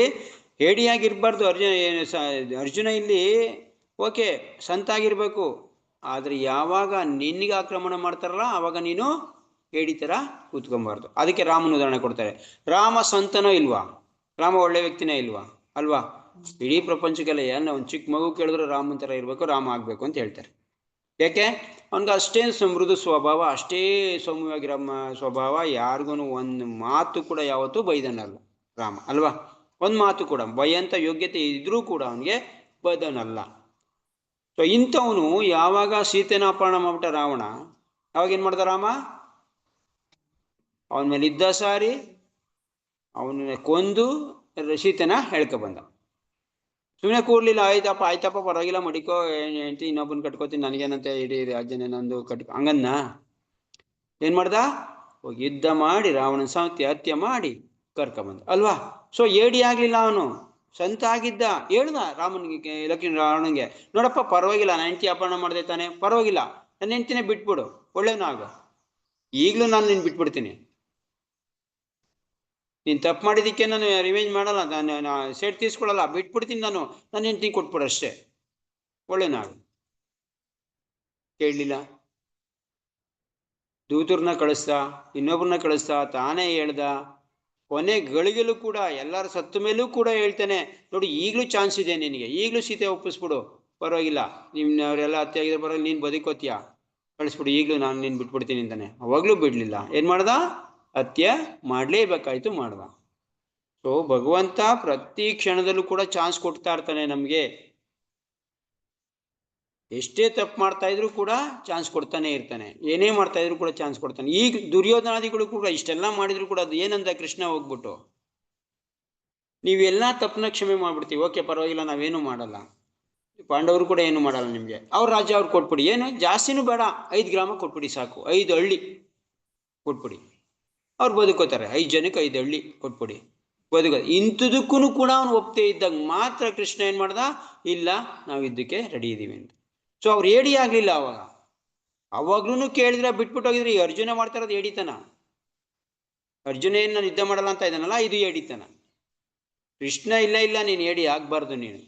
ಹೇಡಿಯಾಗಿರ್ಬಾರ್ದು. ಅರ್ಜುನ ಇಲ್ಲಿ ಓಕೆ ಸಂತ ಆಗಿರ್ಬೇಕು, ಆದರೆ ಯಾವಾಗ ನಿನ್ನಿಗೆ ಆಕ್ರಮಣ ಮಾಡ್ತಾರಲ್ಲ ಆವಾಗ ನೀನು ಹೇಡಿ ಥರ ಕೂತ್ಕೊಬಾರ್ದು. ಅದಕ್ಕೆ ರಾಮನ ಉದಾಹರಣೆ ಕೊಡ್ತಾರೆ. ರಾಮ ಸಂತನೋ ಇಲ್ವಾ? ರಾಮ ಒಳ್ಳೆ ವ್ಯಕ್ತಿನೇ ಇಲ್ವಾ? ಅಲ್ವಾ? ಇಡೀ ಪ್ರಪಂಚಕ್ಕೆಲ್ಲ ಏನೋ ಒಂದು ಚಿಕ್ಕ ಮಗು ಕೇಳಿದ್ರು ರಾಮನ ಥರ ಇರಬೇಕು, ರಾಮ ಆಗಬೇಕು ಅಂತ ಹೇಳ್ತಾರೆ. ಯಾಕೆ? ಅವನಿಗೆ ಅಷ್ಟೇ ಮೃದು ಸ್ವಭಾವ, ಅಷ್ಟೇ ಸೌಮ್ಯವಾಗಿರೋ ಸ್ವಭಾವ, ಯಾರಿಗೂ ಒಂದು ಮಾತು ಕೂಡ ಯಾವತ್ತೂ ಬೈದನಲ್ಲ ರಾಮ, ಅಲ್ವಾ? ಒಂದು ಮಾತು ಕೂಡ ಬೈಯಂಥ ಯೋಗ್ಯತೆ ಇದ್ರೂ ಕೂಡ ಅವನಿಗೆ ಬೈದನಲ್ಲ. ಸೊ ಇಂಥವನು ಯಾವಾಗ ಸೀತೆನ ಅಪಹರಣ ಮಾಡ್ಬಿಟ್ಟ ರಾವಣ, ಅವಾಗ ಏನು ಮಾಡ್ದ ರಾಮ? ಅವನ ಮೇಲೆ ಇದ್ದ ಸಾರಿ ಅವನ ಕೊಂದು ಸೀತೆನ ಹೇಳ್ಕೊಬಂದ. ಸುಮ್ಮನೆ ಕೂರ್ಲಿಲ್ಲ, ಆಯ್ತಪ್ಪ ಪರವಾಗಿಲ್ಲ ಮಡಿಕೋ, ಹೆಂಡತಿ ಇನ್ನೊಬ್ಬನ ಕಟ್ಕೋತೀನಿ, ನನಗೇನಂತೆ ಇಡೀ ರಾಜ್ಯನೇ ನಂದು ಕಟ್ಕೊ ಹಂಗನ್ನ. ಏನು ಮಾಡ್ದ? ಹೋಗಿ ಯುದ್ಧ ಮಾಡಿ ರಾವಣನ ಹತ್ಯೆ ಮಾಡಿ ಕರ್ಕೊಂಬಂದ, ಅಲ್ವಾ? ಸೊ ಏಡಿ ಆಗಲಿಲ್ಲ, ಅವನು ಸಂತ ಆಗಿದ್ದ. ಹೇಳ್ದ ರಾಮನಿಗೆ, ರಾವಣನಿಗೆ, ನೋಡಪ್ಪ ಪರವಾಗಿಲ್ಲ, ನನ್ನ ಹೆಂಡತಿ ಅಪಹರಣ ಮಾಡ್ದೆ ತಾನೆ, ಪರವಾಗಿಲ್ಲ, ನನ್ನ ಹೆಂಡತಿನೇ ಬಿಟ್ಬಿಡು, ಒಳ್ಳೆವನಾಗ, ಈಗಲೂ ನಾನು ನಿನ್ನ ಬಿಟ್ಬಿಡ್ತೀನಿ, ನೀನು ತಪ್ಪು ಮಾಡಿದ್ದಕ್ಕೆ ನಾನು ರಿವೆಂಜ್ ಮಾಡಲ್ಲ, ನಾನು ಸೇಟ್ ತೀರ್ಸ್ಕೊಳ್ಳಲ್ಲ, ಬಿಟ್ಬಿಡ್ತೀನಿ, ನಾನು ನನ್ನ ಹೆಂಡತಿ ಕೊಟ್ಬಿಡು ಅಷ್ಟೇ, ಒಳ್ಳೆನಾಗ. ಕೇಳಲಿಲ್ಲ, ದೂತರನ್ನ ಕಳಿಸ್ದ, ಇನ್ನೊಬ್ಬರನ್ನ ಕಳಿಸ್ದ, ತಾನೇ ಹೇಳ್ದ. ಕೊನೆ ಗಳಿಗೆಲೂ ಕೂಡ ಎಲ್ಲರ ಸತ್ತ ಮೇಲೂ ಕೂಡ ಹೇಳ್ತಾನೆ, ನೋಡಿ ಈಗಲೂ ಚಾನ್ಸ್ ಇದೆ ನಿನಗೆ, ಈಗಲೂ ಸೀತೆ ಒಪ್ಪಿಸ್ಬಿಡು, ಪರವಾಗಿಲ್ಲ, ನಿಮ್ಮವರೆಲ್ಲ ಹತ್ಯೆ ಆಗಿದ್ರೆ ಪರವಾಗಿಲ್ಲ, ನೀನು ಬದುಕೋತೀಯ, ಕಳಿಸ್ಬಿಡು, ಈಗಲೂ ನಾನು ನೀನು ಬಿಟ್ಬಿಡ್ತೀನಿ ಅಂತಾನೆ. ಅವಾಗಲೂ ಬಿಡಲಿಲ್ಲ. ಏನು ಮಾಡ್ದ? ಹತ್ಯೆ ಮಾಡಲೇಬೇಕಾಯ್ತು, ಮಾಡ್ದ. ಸೊ ಭಗವಂತ ಪ್ರತಿ ಕ್ಷಣದಲ್ಲೂ ಕೂಡ ಚಾನ್ಸ್ ಕೊಡ್ತಾ ಇರ್ತಾನೆ ನಮಗೆ. ಎಷ್ಟೇ ತಪ್ಪು ಮಾಡ್ತಾ ಇದ್ರು ಕೂಡ ಚಾನ್ಸ್ ಕೊಡ್ತಾನೆ ಇರ್ತಾನೆ, ಏನೇ ಮಾಡ್ತಾ ಇದ್ರು ಕೂಡ ಚಾನ್ಸ್ ಕೊಡ್ತಾನೆ. ಈಗ ದುರ್ಯೋಧನಾದಿಗಳು ಕೂಡ ಇಷ್ಟೆಲ್ಲ ಮಾಡಿದ್ರು ಕೂಡ ಅದು ಏನಂತ ಕೃಷ್ಣ ಹೋಗ್ಬಿಟ್ಟು, ನೀವೆಲ್ಲ ತಪ್ಪನ್ನ ಕ್ಷಮೆ ಮಾಡ್ಬಿಡ್ತೀವಿ, ಓಕೆ ಪರವಾಗಿಲ್ಲ, ನಾವೇನು ಮಾಡಲ್ಲ, ಪಾಂಡವರು ಕೂಡ ಏನು ಮಾಡಲ್ಲ, ನಿಮಗೆ ಅವ್ರ ರಾಜ್ಯ ಅವ್ರು ಕೊಟ್ಬಿಡಿ, ಏನು ಜಾಸ್ತಿನೂ ಬೇಡ, 5 ಗ್ರಾಮ ಕೊಟ್ಬಿಡಿ ಸಾಕು, 5 ಹಳ್ಳಿ ಕೊಟ್ಬಿಡಿ, ಅವ್ರು ಬದುಕೋತಾರೆ, 5 ಜನಕ್ಕೆ 5 ಹಳ್ಳಿ ಕೊಟ್ಬಿಡಿ, ಬದುಕೋದು. ಇಂಥದಕ್ಕೂ ಕೂಡ ಅವನು ಒಪ್ತೇ ಇದ್ದಾಗ ಮಾತ್ರ ಕೃಷ್ಣ ಏನು ಮಾಡ್ದ? ಇಲ್ಲ, ನಾವು ಇದಕ್ಕೆ ರೆಡಿ ಇದ್ದೀವಿ ಅಂತ. ಸೊ ಅವ್ರು ಏಡಿ ಆಗಲಿಲ್ಲ ಅವಾಗ. ಅವಾಗ್ಲೂ ಕೇಳಿದ್ರೆ ಬಿಟ್ಬಿಟ್ಟೋಗಿದ್ರೆ ಈ ಅರ್ಜುನ ಮಾಡ್ತಾ ಇರೋದು ಏಡಿತನ. ಅರ್ಜುನ ಏನು ನಾನು ಯುದ್ಧ ಮಾಡಲ್ಲ ಅಂತ ಇದ್ದಾನಲ್ಲ, ಇದು ಏಡಿತನ. ಕೃಷ್ಣ ಇಲ್ಲ ನೀನು ಏಡಿ ಆಗಬಾರ್ದು, ನೀನು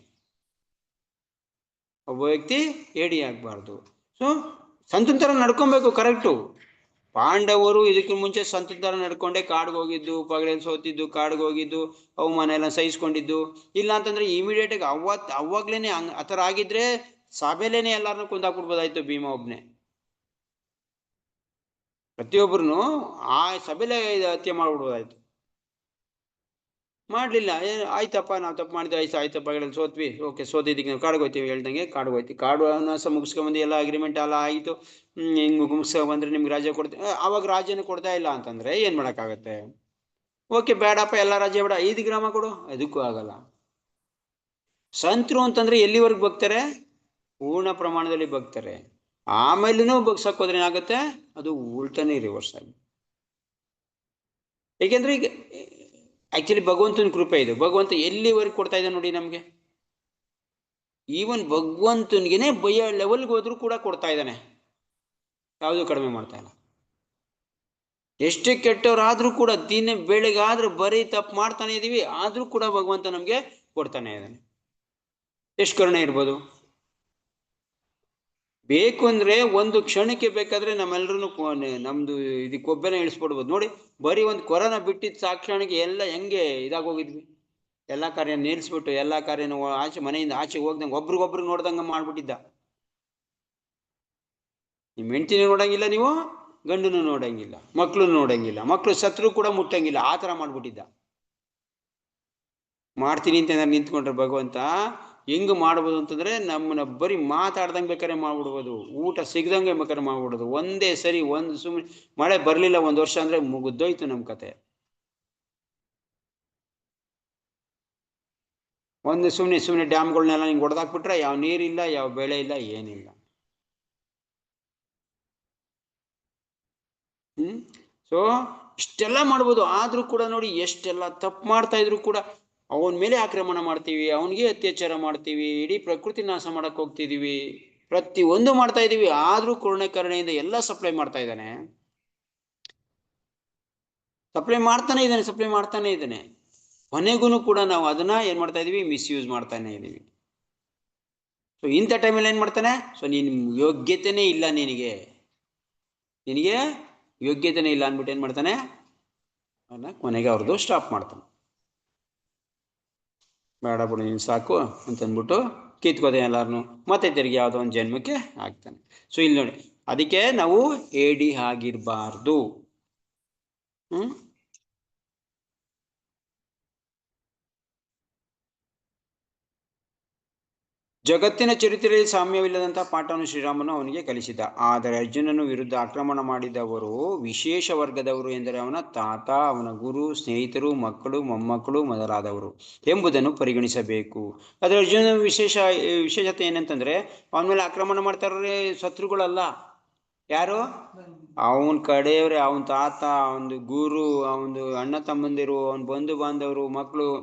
ಒಬ್ಬ ವ್ಯಕ್ತಿ ಏಡಿ ಆಗಬಾರ್ದು. ಸೊ ಸಂತನ ಥರ ನಡ್ಕೊಬೇಕು, ಕರೆಕ್ಟು. ಪಾಂಡವರು ಇದಕ್ಕೆ ಮುಂಚೆ ಸಂತನ ಥರ ನಡ್ಕೊಂಡೆ ಕಾಡ್ಗೆ ಹೋಗಿದ್ದು, ಪಗಡೆಯಲ್ಲಿ ಸೋತಿದ್ದು, ಕಾಡ್ಗೆ ಹೋಗಿದ್ದು, ಅವಮಾನ ಎಲ್ಲ ಸಹಿಸ್ಕೊಂಡಿದ್ದು. ಇಲ್ಲ ಅಂತಂದ್ರೆ ಇಮಿಡಿಯೇಟಾಗಿ ಅವಾಗ್ಲೇನೆ ಆ ಥರ ಆಗಿದ್ರೆ ಸಭೆಲೇನೆ ಎಲ್ಲಾರನ್ನೂ ಕೊಂದಾಕ್ಬಿಡ್ಬೋದಾಯ್ತು ಭೀಮ ಒಬ್ಬನೇ. ಪ್ರತಿಯೊಬ್ಬರನ್ನು ಆ ಸಭೆಲೇ ಹತ್ಯೆ ಮಾಡ್ಬಿಡ್ಬೋದಾಯ್ತು. ಮಾಡಲಿಲ್ಲ. ಆಯ್ತಪ್ಪ ನಾವು ತಪ್ಪು ಮಾಡಿದ್ವಿ, ಆಯ್ತಪ್ಪ ಪಗಡೆಯಲ್ಲಿ ಸೋತ್ವಿ, ಓಕೆ ಸೋತಿದ್ದಕ್ಕೆ ನಾವು ಕಾಡ್ಗೆ ಹೋಗ್ತೀವಿ, ಹೇಳ್ದಂಗೆ ಕಾಡ್ಗೆ ಹೋಗ್ತೀವಿ, ಕಾಡು ಮುಗಿಸ್ಕೊಂಬಂದು ಎಲ್ಲ ಅಗ್ರಿಮೆಂಟ್ ಎಲ್ಲ ಆಯಿತು, ಹಿಂಗೆ ಮುಗಿಸ್ಕೊಂಡ್ಬಂದ್ರೆ ನಿಮ್ಗೆ ರಾಜ್ಯ ಕೊಡ್ತೀವಿ. ಅವಾಗ ರಾಜ್ಯನ ಕೊಡ್ತಾ ಇಲ್ಲ ಅಂತಂದರೆ ಏನು ಮಾಡೋಕ್ಕಾಗತ್ತೆ? ಓಕೆ ಬೇಡಪ್ಪ ಎಲ್ಲ ರಾಜ್ಯ ಬೇಡ 5 ಗ್ರಾಮ ಕೊಡು, ಅದಕ್ಕೂ ಆಗಲ್ಲ. ಸಂತರು ಅಂತಂದ್ರೆ ಎಲ್ಲಿವರೆಗೆ ಬಗ್ತಾರೆ? ಪೂರ್ಣ ಪ್ರಮಾಣದಲ್ಲಿ ಬಗ್ತಾರೆ. ಆಮೇಲೂ ಬಗ್ಸಕ್ ಹೋದ್ರೆ ಏನಾಗುತ್ತೆ? ಅದು ಉಲ್ಟನೇ ರಿವರ್ಸ್ ಆಗಿ. ಏಕೆಂದ್ರೆ ಈಗ ಆಕ್ಚುಲಿ ಭಗವಂತನ ಕೃಪೆ ಇದು. ಭಗವಂತ ಎಲ್ಲಿವರೆಗೆ ಕೊಡ್ತಾ ಇದೆ ನೋಡಿ ನಮ್ಗೆ. ಈವನ್ ಭಗವಂತನಿಗೆನೆ ಬಯ್ಯೋ ಲೆವೆಲ್ಗೆ ಹೋದ್ರೂ ಕೂಡ ಕೊಡ್ತಾ ಇದ್ದಾನೆ, ಯಾವುದು ಕಡಿಮೆ ಮಾಡ್ತಾ ಇಲ್ಲ. ಎಷ್ಟೇ ಕೆಟ್ಟವರಾದ್ರೂ ಕೂಡ ದಿನ ಬೆಳಗಾದ್ರೂ ಬರೀ ತಪ್ಪು ಮಾಡ್ತಾನೆ ಇದೀವಿ, ಆದ್ರೂ ಕೂಡ ಭಗವಂತ ನಮ್ಗೆ ಕೊಡ್ತಾನೆ ಇದ್ದಾನೆ. ಎಷ್ಟು ಕರುಣೆ ಇರ್ಬೋದು. ಬೇಕು ಅಂದ್ರೆ ಒಂದು ಕ್ಷಣಕ್ಕೆ ಬೇಕಾದ್ರೆ ನಮ್ಮೆಲ್ಲರೂ ನಮ್ದು ಇದಕ್ಕೆ ಒಬ್ಬನೇ ಇಳಿಸ್ಬಿಡ್ಬೋದು ನೋಡಿ. ಬರೀ ಒಂದು ಕೊರೋನಾ ಬಿಟ್ಟಿದ್ದ ಸಾಕ್ಷಾಣಿಗೆ ಎಲ್ಲ ಹೆಂಗೆ ಇದಾಗೋಗಿದ್ವಿ. ಎಲ್ಲ ಕಾರ್ಯ ನಿಲ್ಲಿಸ್ಬಿಟ್ಟು ಎಲ್ಲ ಕಾರ್ಯನ ಆಚೆ ಮನೆಯಿಂದ ಆಚೆ ಹೋಗ್ದಂಗೆ ಒಬ್ರಿಗೊಬ್ರು ನೋಡ್ದಂಗೆ ಮಾಡ್ಬಿಟ್ಟಿದ್ದ. ನಿಮ್ಮ ಹೆಂಡತಿನೂ ನೋಡಂಗಿಲ್ಲ, ನೀವು ಗಂಡನು ನೋಡಂಗಿಲ್ಲ, ಮಕ್ಳು ನೋಡಂಗಿಲ್ಲ, ಮಕ್ಳು ಸತ್ರು ಕೂಡ ಮುಟ್ಟಂಗಿಲ್ಲ, ಆ ಥರ ಮಾಡ್ಬಿಟ್ಟಿದ್ದ. ಮಾಡ್ತೀನಿ ಅಂತ ನಿಂತ್ಕೊಂಡ್ರೆ ಭಗವಂತ ಹೆಂಗ್ ಮಾಡ್ಬೋದು ಅಂತಂದ್ರೆ ನಮ್ಮನ್ನ ಬರೀ ಮಾತಾಡ್ದಂಗೆ ಬೇಕಾದ್ರೆ ಮಾಡ್ಬಿಡ್ಬೋದು, ಊಟ ಸಿಗ್ದಂಗೆ ಬೇಕಾದ್ರೆ ಮಾಡ್ಬಿಡೋದು. ಒಂದೇ ಸರಿ ಒಂದು ಸುಮ್ಮನೆ ಮಳೆ ಬರ್ಲಿಲ್ಲ 1 ವರ್ಷ ಅಂದ್ರೆ ಮುಗಿದೋಯ್ತು ನಮ್ ಕತೆ. ಒಂದು ಸುಮ್ಮನೆ ಡ್ಯಾಮ್ಗಳನ್ನೆಲ್ಲ ಹಿಂಗೆ ಹೊಡೆದಾಕ್ಬಿಟ್ರೆ ಯಾವ ನೀರಿಲ್ಲ, ಯಾವ ಬೆಳೆ ಇಲ್ಲ, ಏನಿಲ್ಲ. ಸೊ ಇಷ್ಟೆಲ್ಲ ಮಾಡ್ಬೋದು, ಆದ್ರೂ ಕೂಡ ನೋಡಿ ಎಷ್ಟೆಲ್ಲ ತಪ್ಪು ಮಾಡ್ತಾ ಇದ್ರು ಕೂಡ ಅವನ ಮೇಲೆ ಆಕ್ರಮಣ ಮಾಡ್ತೀವಿ, ಅವನಿಗೆ ಅತ್ಯಾಚಾರ ಮಾಡ್ತೀವಿ, ಇಡೀ ಪ್ರಕೃತಿ ನಾಶ ಮಾಡಕ್ ಹೋಗ್ತಿದೀವಿ, ಪ್ರತಿ ಒಂದು ಮಾಡ್ತಾ ಇದೀವಿ. ಆದ್ರೂ ಕರುಣೆಯಿಂದ ಎಲ್ಲ ಸಪ್ಲೈ ಮಾಡ್ತಾ ಇದ್ದಾನೆ, ಸಪ್ಲೈ ಮಾಡ್ತಾನೆ ಇದ್ದಾನೆ. ಕೊನೆಗೂ ಕೂಡ ನಾವು ಅದನ್ನ ಏನ್ ಮಾಡ್ತಾ ಇದೀವಿ? ಮಿಸ್ಯೂಸ್ ಮಾಡ್ತಾನೆ ಇದೀವಿ. ಸೊ ಇಂಥ ಟೈಮಲ್ಲಿ ಏನ್ ಮಾಡ್ತಾನೆ? ಸೊ ಯೋಗ್ಯತೆನೇ ಇಲ್ಲ, ನಿನಗೆ ಯೋಗ್ಯತೆನೇ ಇಲ್ಲ ಅಂದ್ಬಿಟ್ಟು ಏನ್ ಮಾಡ್ತಾನೆ? ಕೊನೆಗೆ ಅವ್ರದ್ದು ಸ್ಟಾಪ್ ಮಾಡ್ತಾನೆ. ಬೇಡ ಬಿಡು ನೀನು ಸಾಕು ಅಂತಂದ್ಬಿಟ್ಟು ಕಿತ್ಕೋದೆ ಎಲ್ಲಾರನು, ಮತ್ತೆ ತಿರುಗಿ ಯಾವುದೋ ಒಂದು ಜನ್ಮಕ್ಕೆ ಆಗ್ತಾನೆ. ಸೊ ಇಲ್ಲಿ ನೋಡಿ, ಅದಕ್ಕೆ ನಾವು ಏಡಿ ಆಗಿರ್ಬಾರ್ದು. ಜಗತ್ತಿನ ಚರಿತ್ರೆಯಲ್ಲಿ ಸಾಮ್ಯವಿಲ್ಲದಂತಹ ಪಾಠವನ್ನು ಶ್ರೀರಾಮನು ಅವನಿಗೆ ಕಲಿಸಿದ. ಆದರೆ ಅರ್ಜುನನು ವಿರುದ್ಧ ಆಕ್ರಮಣ ಮಾಡಿದವರು ವಿಶೇಷ ವರ್ಗದವರು ಎಂದರೆ ಅವನ ತಾತ, ಅವನ ಗುರು, ಸ್ನೇಹಿತರು, ಮಕ್ಕಳು, ಮೊಮ್ಮಕ್ಕಳು ಮೊದಲಾದವರು ಎಂಬುದನ್ನು ಪರಿಗಣಿಸಬೇಕು. ಆದರೆ ಅರ್ಜುನನ ವಿಶೇಷತೆ ಏನಂತಂದ್ರೆ ಅವನ ಮೇಲೆ ಆಕ್ರಮಣ ಮಾಡ್ತಾ ಇರೋರೇ ಶತ್ರುಗಳಲ್ಲ. ಯಾರು? ಅವನ ಕಡೆಯವ್ರೆ, ಅವನ ತಾತ, ಅವನ ಗುರು, ಅವನ ಅಣ್ಣ ತಮ್ಮಂದಿರು, ಅವನ ಬಂಧು ಬಾಂಧವರು,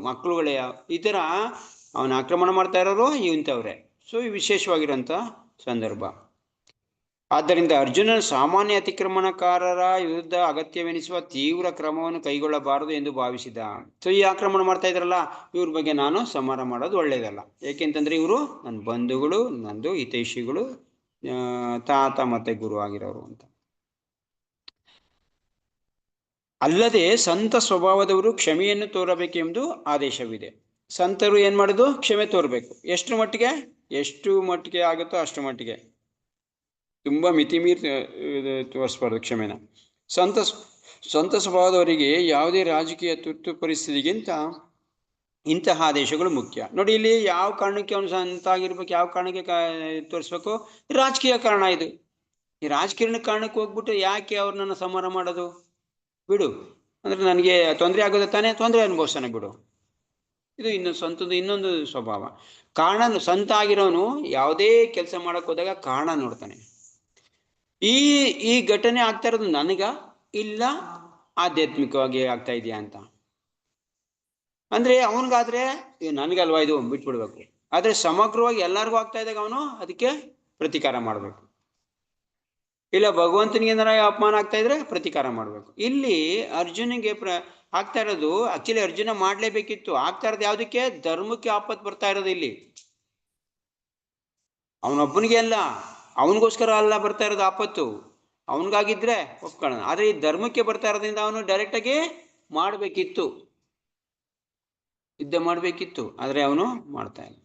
ಮಕ್ಕಳುಗಳೇ ಈ ತರ ಅವನ ಆಕ್ರಮಣ ಮಾಡ್ತಾ ಇರೋರು ಇಂಥವ್ರೆ. ಸೊ ವಿಶೇಷವಾಗಿರೋಂಥ ಸಂದರ್ಭ. ಆದ್ದರಿಂದ ಅರ್ಜುನನ ಸಾಮಾನ್ಯ ಅತಿಕ್ರಮಣಕಾರರ ವಿರುದ್ಧ ಅಗತ್ಯವೆನಿಸುವ ತೀವ್ರ ಕ್ರಮವನ್ನು ಕೈಗೊಳ್ಳಬಾರದು ಎಂದು ಭಾವಿಸಿದ. ಸೊ ಈ ಆಕ್ರಮಣ ಮಾಡ್ತಾ ಇದ್ರಲ್ಲ, ಇವ್ರ ಬಗ್ಗೆ ನಾನು ಸಂಹಾರ ಮಾಡೋದು ಒಳ್ಳೇದಲ್ಲ. ಏಕೆಂತಂದ್ರೆ ಇವರು ನನ್ನ ಬಂಧುಗಳು, ನಂದು ಹಿತೈಷಿಗಳು, ತಾತ ಮತ್ತೆ ಗುರು ಆಗಿರೋರು ಅಂತ. ಅಲ್ಲದೆ ಸಂತ ಸ್ವಭಾವದವರು ಕ್ಷಮೆಯನ್ನು ತೋರಬೇಕೆಂದು ಆದೇಶವಿದೆ. ಸಂತರು ಏನ್ ಮಾಡುದು? ಕ್ಷಮೆ ತೋರ್ಬೇಕು. ಎಷ್ಟು ಮಟ್ಟಿಗೆ ಆಗುತ್ತೋ ಅಷ್ಟು ಮಟ್ಟಿಗೆ, ತುಂಬಾ ಮಿತಿಮೀರಿ ತೋರಿಸ್ಬಾರ್ದು ಕ್ಷಮೆನ. ಸಂತ ಸ್ವಭಾವದವರಿಗೆ ಯಾವುದೇ ರಾಜಕೀಯ ತುರ್ತು ಪರಿಸ್ಥಿತಿಗಿಂತ ಇಂತಹ ಆದೇಶಗಳು ಮುಖ್ಯ. ನೋಡಿ, ಇಲ್ಲಿ ಯಾವ ಕಾರಣಕ್ಕೆ ಅವನು ಸಂತ ಆಗಿರ್ಬೇಕು, ಯಾವ ಕಾರಣಕ್ಕೆ ತೋರಿಸ್ಬೇಕು? ರಾಜಕೀಯ ಕಾರಣ ಇದು. ಈ ರಾಜಕೀಯ ಕಾರಣಕ್ಕೆ ಹೋಗ್ಬಿಟ್ಟು ಯಾಕೆ ಅವ್ರನ್ನ ಸಂಹಾರ ಮಾಡೋದು? ಬಿಡು, ಅಂದ್ರೆ ನನಗೆ ತೊಂದರೆ ಆಗೋದು ತಾನೇ, ತೊಂದರೆ ಅನುಭವಿಸ್ತಾನೆ ಬಿಡು. ಇದು ಇನ್ನೊಂದು ಸ್ವಭಾವ. ಸಂತ ಆಗಿರೋನು ಯಾವುದೇ ಕೆಲಸ ಮಾಡಕ್ ಹೋದಾಗ ಕಾರಣ ನೋಡ್ತಾನೆ. ಈ ಘಟನೆ ಆಗ್ತಾ ಇರೋದು ನನಗ, ಇಲ್ಲ ಆಧ್ಯಾತ್ಮಿಕವಾಗಿ ಆಗ್ತಾ ಇದೆಯಾ ಅಂತ. ಅಂದ್ರೆ ಅವನಿಗಾದ್ರೆ ನನಗಲ್ವಾ ಇದು ಬಿಟ್ಬಿಡ್ಬೇಕು. ಆದ್ರೆ ಸಮಗ್ರವಾಗಿ ಎಲ್ಲರಿಗೂ ಆಗ್ತಾ ಇದ್ದಾಗ ಅವನು ಅದಕ್ಕೆ ಪ್ರತಿಕಾರ ಮಾಡ್ಬೇಕು. ಇಲ್ಲ ಭಗವಂತನಿಗೆ ಏನಾರ ಅಪಮಾನ ಆಗ್ತಾ ಇದ್ರೆ ಪ್ರತಿಕಾರ ಮಾಡ್ಬೇಕು. ಇಲ್ಲಿ ಅರ್ಜುನಿಗೆ ಆಗ್ತಾ ಇರೋದು, ಆಕ್ಚುಲಿ ಅರ್ಜುನ ಮಾಡ್ಲೇಬೇಕಿತ್ತು. ಆಗ್ತಾ ಇರೋದು ಯಾವ್ದಕ್ಕೆ? ಧರ್ಮಕ್ಕೆ ಆಪತ್ತು ಬರ್ತಾ ಇರೋದು ಇಲ್ಲಿ. ಅವನೊಬ್ಬನಿಗೆ ಅಲ್ಲ, ಅವನಿಗೋಸ್ಕರ ಅಲ್ಲ ಬರ್ತಾ ಇರೋದು ಆಪತ್ತು. ಅವನಿಗಾಗಿದ್ರೆ ಒಪ್ಕೊಳ್ಳೋಣ. ಆದ್ರೆ ಈ ಧರ್ಮಕ್ಕೆ ಬರ್ತಾ ಇರೋದ್ರಿಂದ ಅವನು ಡೈರೆಕ್ಟ್ ಆಗಿ ಮಾಡ್ಬೇಕಿತ್ತು, ಯುದ್ಧ ಮಾಡ್ಬೇಕಿತ್ತು. ಆದ್ರೆ ಅವನು ಮಾಡ್ತಾ ಇಲ್ಲ.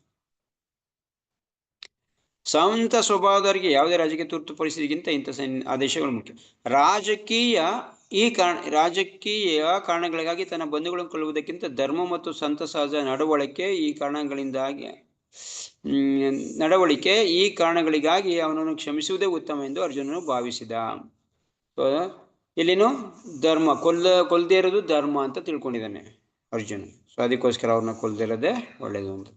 ಸಂತ ಸ್ವಭಾವದವರಿಗೆ ಯಾವುದೇ ರಾಜಕೀಯ ತುರ್ತು ಪರಿಸ್ಥಿತಿಗಿಂತ ಇಂಥ ಆದೇಶಗಳು ಮುಖ್ಯ. ರಾಜಕೀಯ ಕಾರಣಗಳಿಗಾಗಿ ತನ್ನ ಬಂಧುಗಳನ್ನು ಕೊಲ್ಲುವುದಕ್ಕಿಂತ ಧರ್ಮ ಮತ್ತು ಸಂತ ಸಹಜ ನಡವಳಿಕೆ ಈ ಕಾರಣಗಳಿಗಾಗಿ ಅವನನ್ನು ಕ್ಷಮಿಸುವುದೇ ಉತ್ತಮ ಎಂದು ಅರ್ಜುನನು ಭಾವಿಸಿದ. ಇಲ್ಲಿನು ಧರ್ಮ ಕೊಲ್ಲದೇ ಇರೋದು ಧರ್ಮ ಅಂತ ತಿಳ್ಕೊಂಡಿದ್ದಾನೆ ಅರ್ಜುನ್. ಸೊ ಅದಕ್ಕೋಸ್ಕರ ಅವ್ರನ್ನ ಕೊಲ್ಲದೇ ಇರೋದೇ ಒಳ್ಳೇದು ಅಂತ.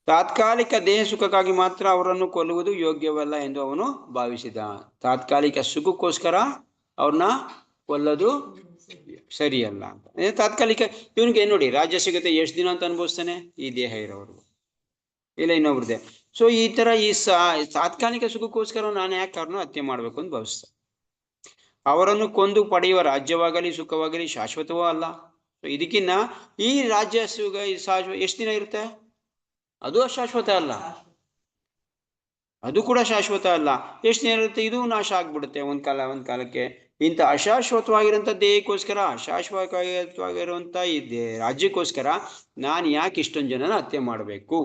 ತಾತ್ಕಾಲಿಕ ದೇಹ ಸುಖಕ್ಕಾಗಿ ಮಾತ್ರ ಅವರನ್ನು ಕೊಲ್ಲುವುದು ಯೋಗ್ಯವಲ್ಲ ಎಂದು ಅವನು ಭಾವಿಸಿದ. ತಾತ್ಕಾಲಿಕ ಸುಖಕ್ಕೋಸ್ಕರ ಅವ್ರನ್ನ ಕೊಲ್ಲೋದು ಸರಿಯಲ್ಲ ಅಂತ. ತಾತ್ಕಾಲಿಕ ಇವನಿಗೆ ನೋಡಿ, ರಾಜ್ಯ ಸಿಗುತ್ತೆ ಎಷ್ಟು ದಿನ ಅಂತ ಅನುಭವಿಸ್ತಾನೆ ಈ ದೇಹ ಇರೋರು, ಇಲ್ಲ ಇನ್ನೊಬ್ರದ್ದೇ. ಸೊ ಈ ತರ ಈ ತಾತ್ಕಾಲಿಕ ಸುಖಕ್ಕೋಸ್ಕರ ನಾನು ಯಾಕೆ ಅವ್ರನ್ನ ಹತ್ಯೆ ಮಾಡ್ಬೇಕು ಅಂತ ಭಾವಿಸ್ತ. ಅವರನ್ನು ಕೊಂದು ಪಡೆಯುವ ರಾಜ್ಯವಾಗಲಿ ಸುಖವಾಗಲಿ ಶಾಶ್ವತವೂ ಅಲ್ಲ. ಇದಕ್ಕಿನ್ನ ಈ ರಾಜ್ಯ ಸುಖ ಎಷ್ಟು ದಿನ ಇರುತ್ತೆ? ಅದು ಅಶಾಶ್ವತ ಅಲ್ಲ, ಅದು ಕೂಡ ಶಾಶ್ವತ ಅಲ್ಲ. ಎಷ್ಟು ದಿನ ಇರುತ್ತೆ? ಇದು ನಾಶ ಆಗ್ಬಿಡುತ್ತೆ ಒಂದ್ ಕಾಲಕ್ಕೆ. ಇಂಥ ಅಶಾಶ್ವತವಾಗಿರುವಂಥ ದೇಹಕ್ಕೋಸ್ಕರ, ಅಶಾಶ್ವತವಾಗಿರುವಂಥ ಈ ರಾಜ್ಯಕ್ಕೋಸ್ಕರ ನಾನು ಯಾಕೆ ಇಷ್ಟೊಂದು ಜನನ ಹತ್ಯೆ ಮಾಡಬೇಕು?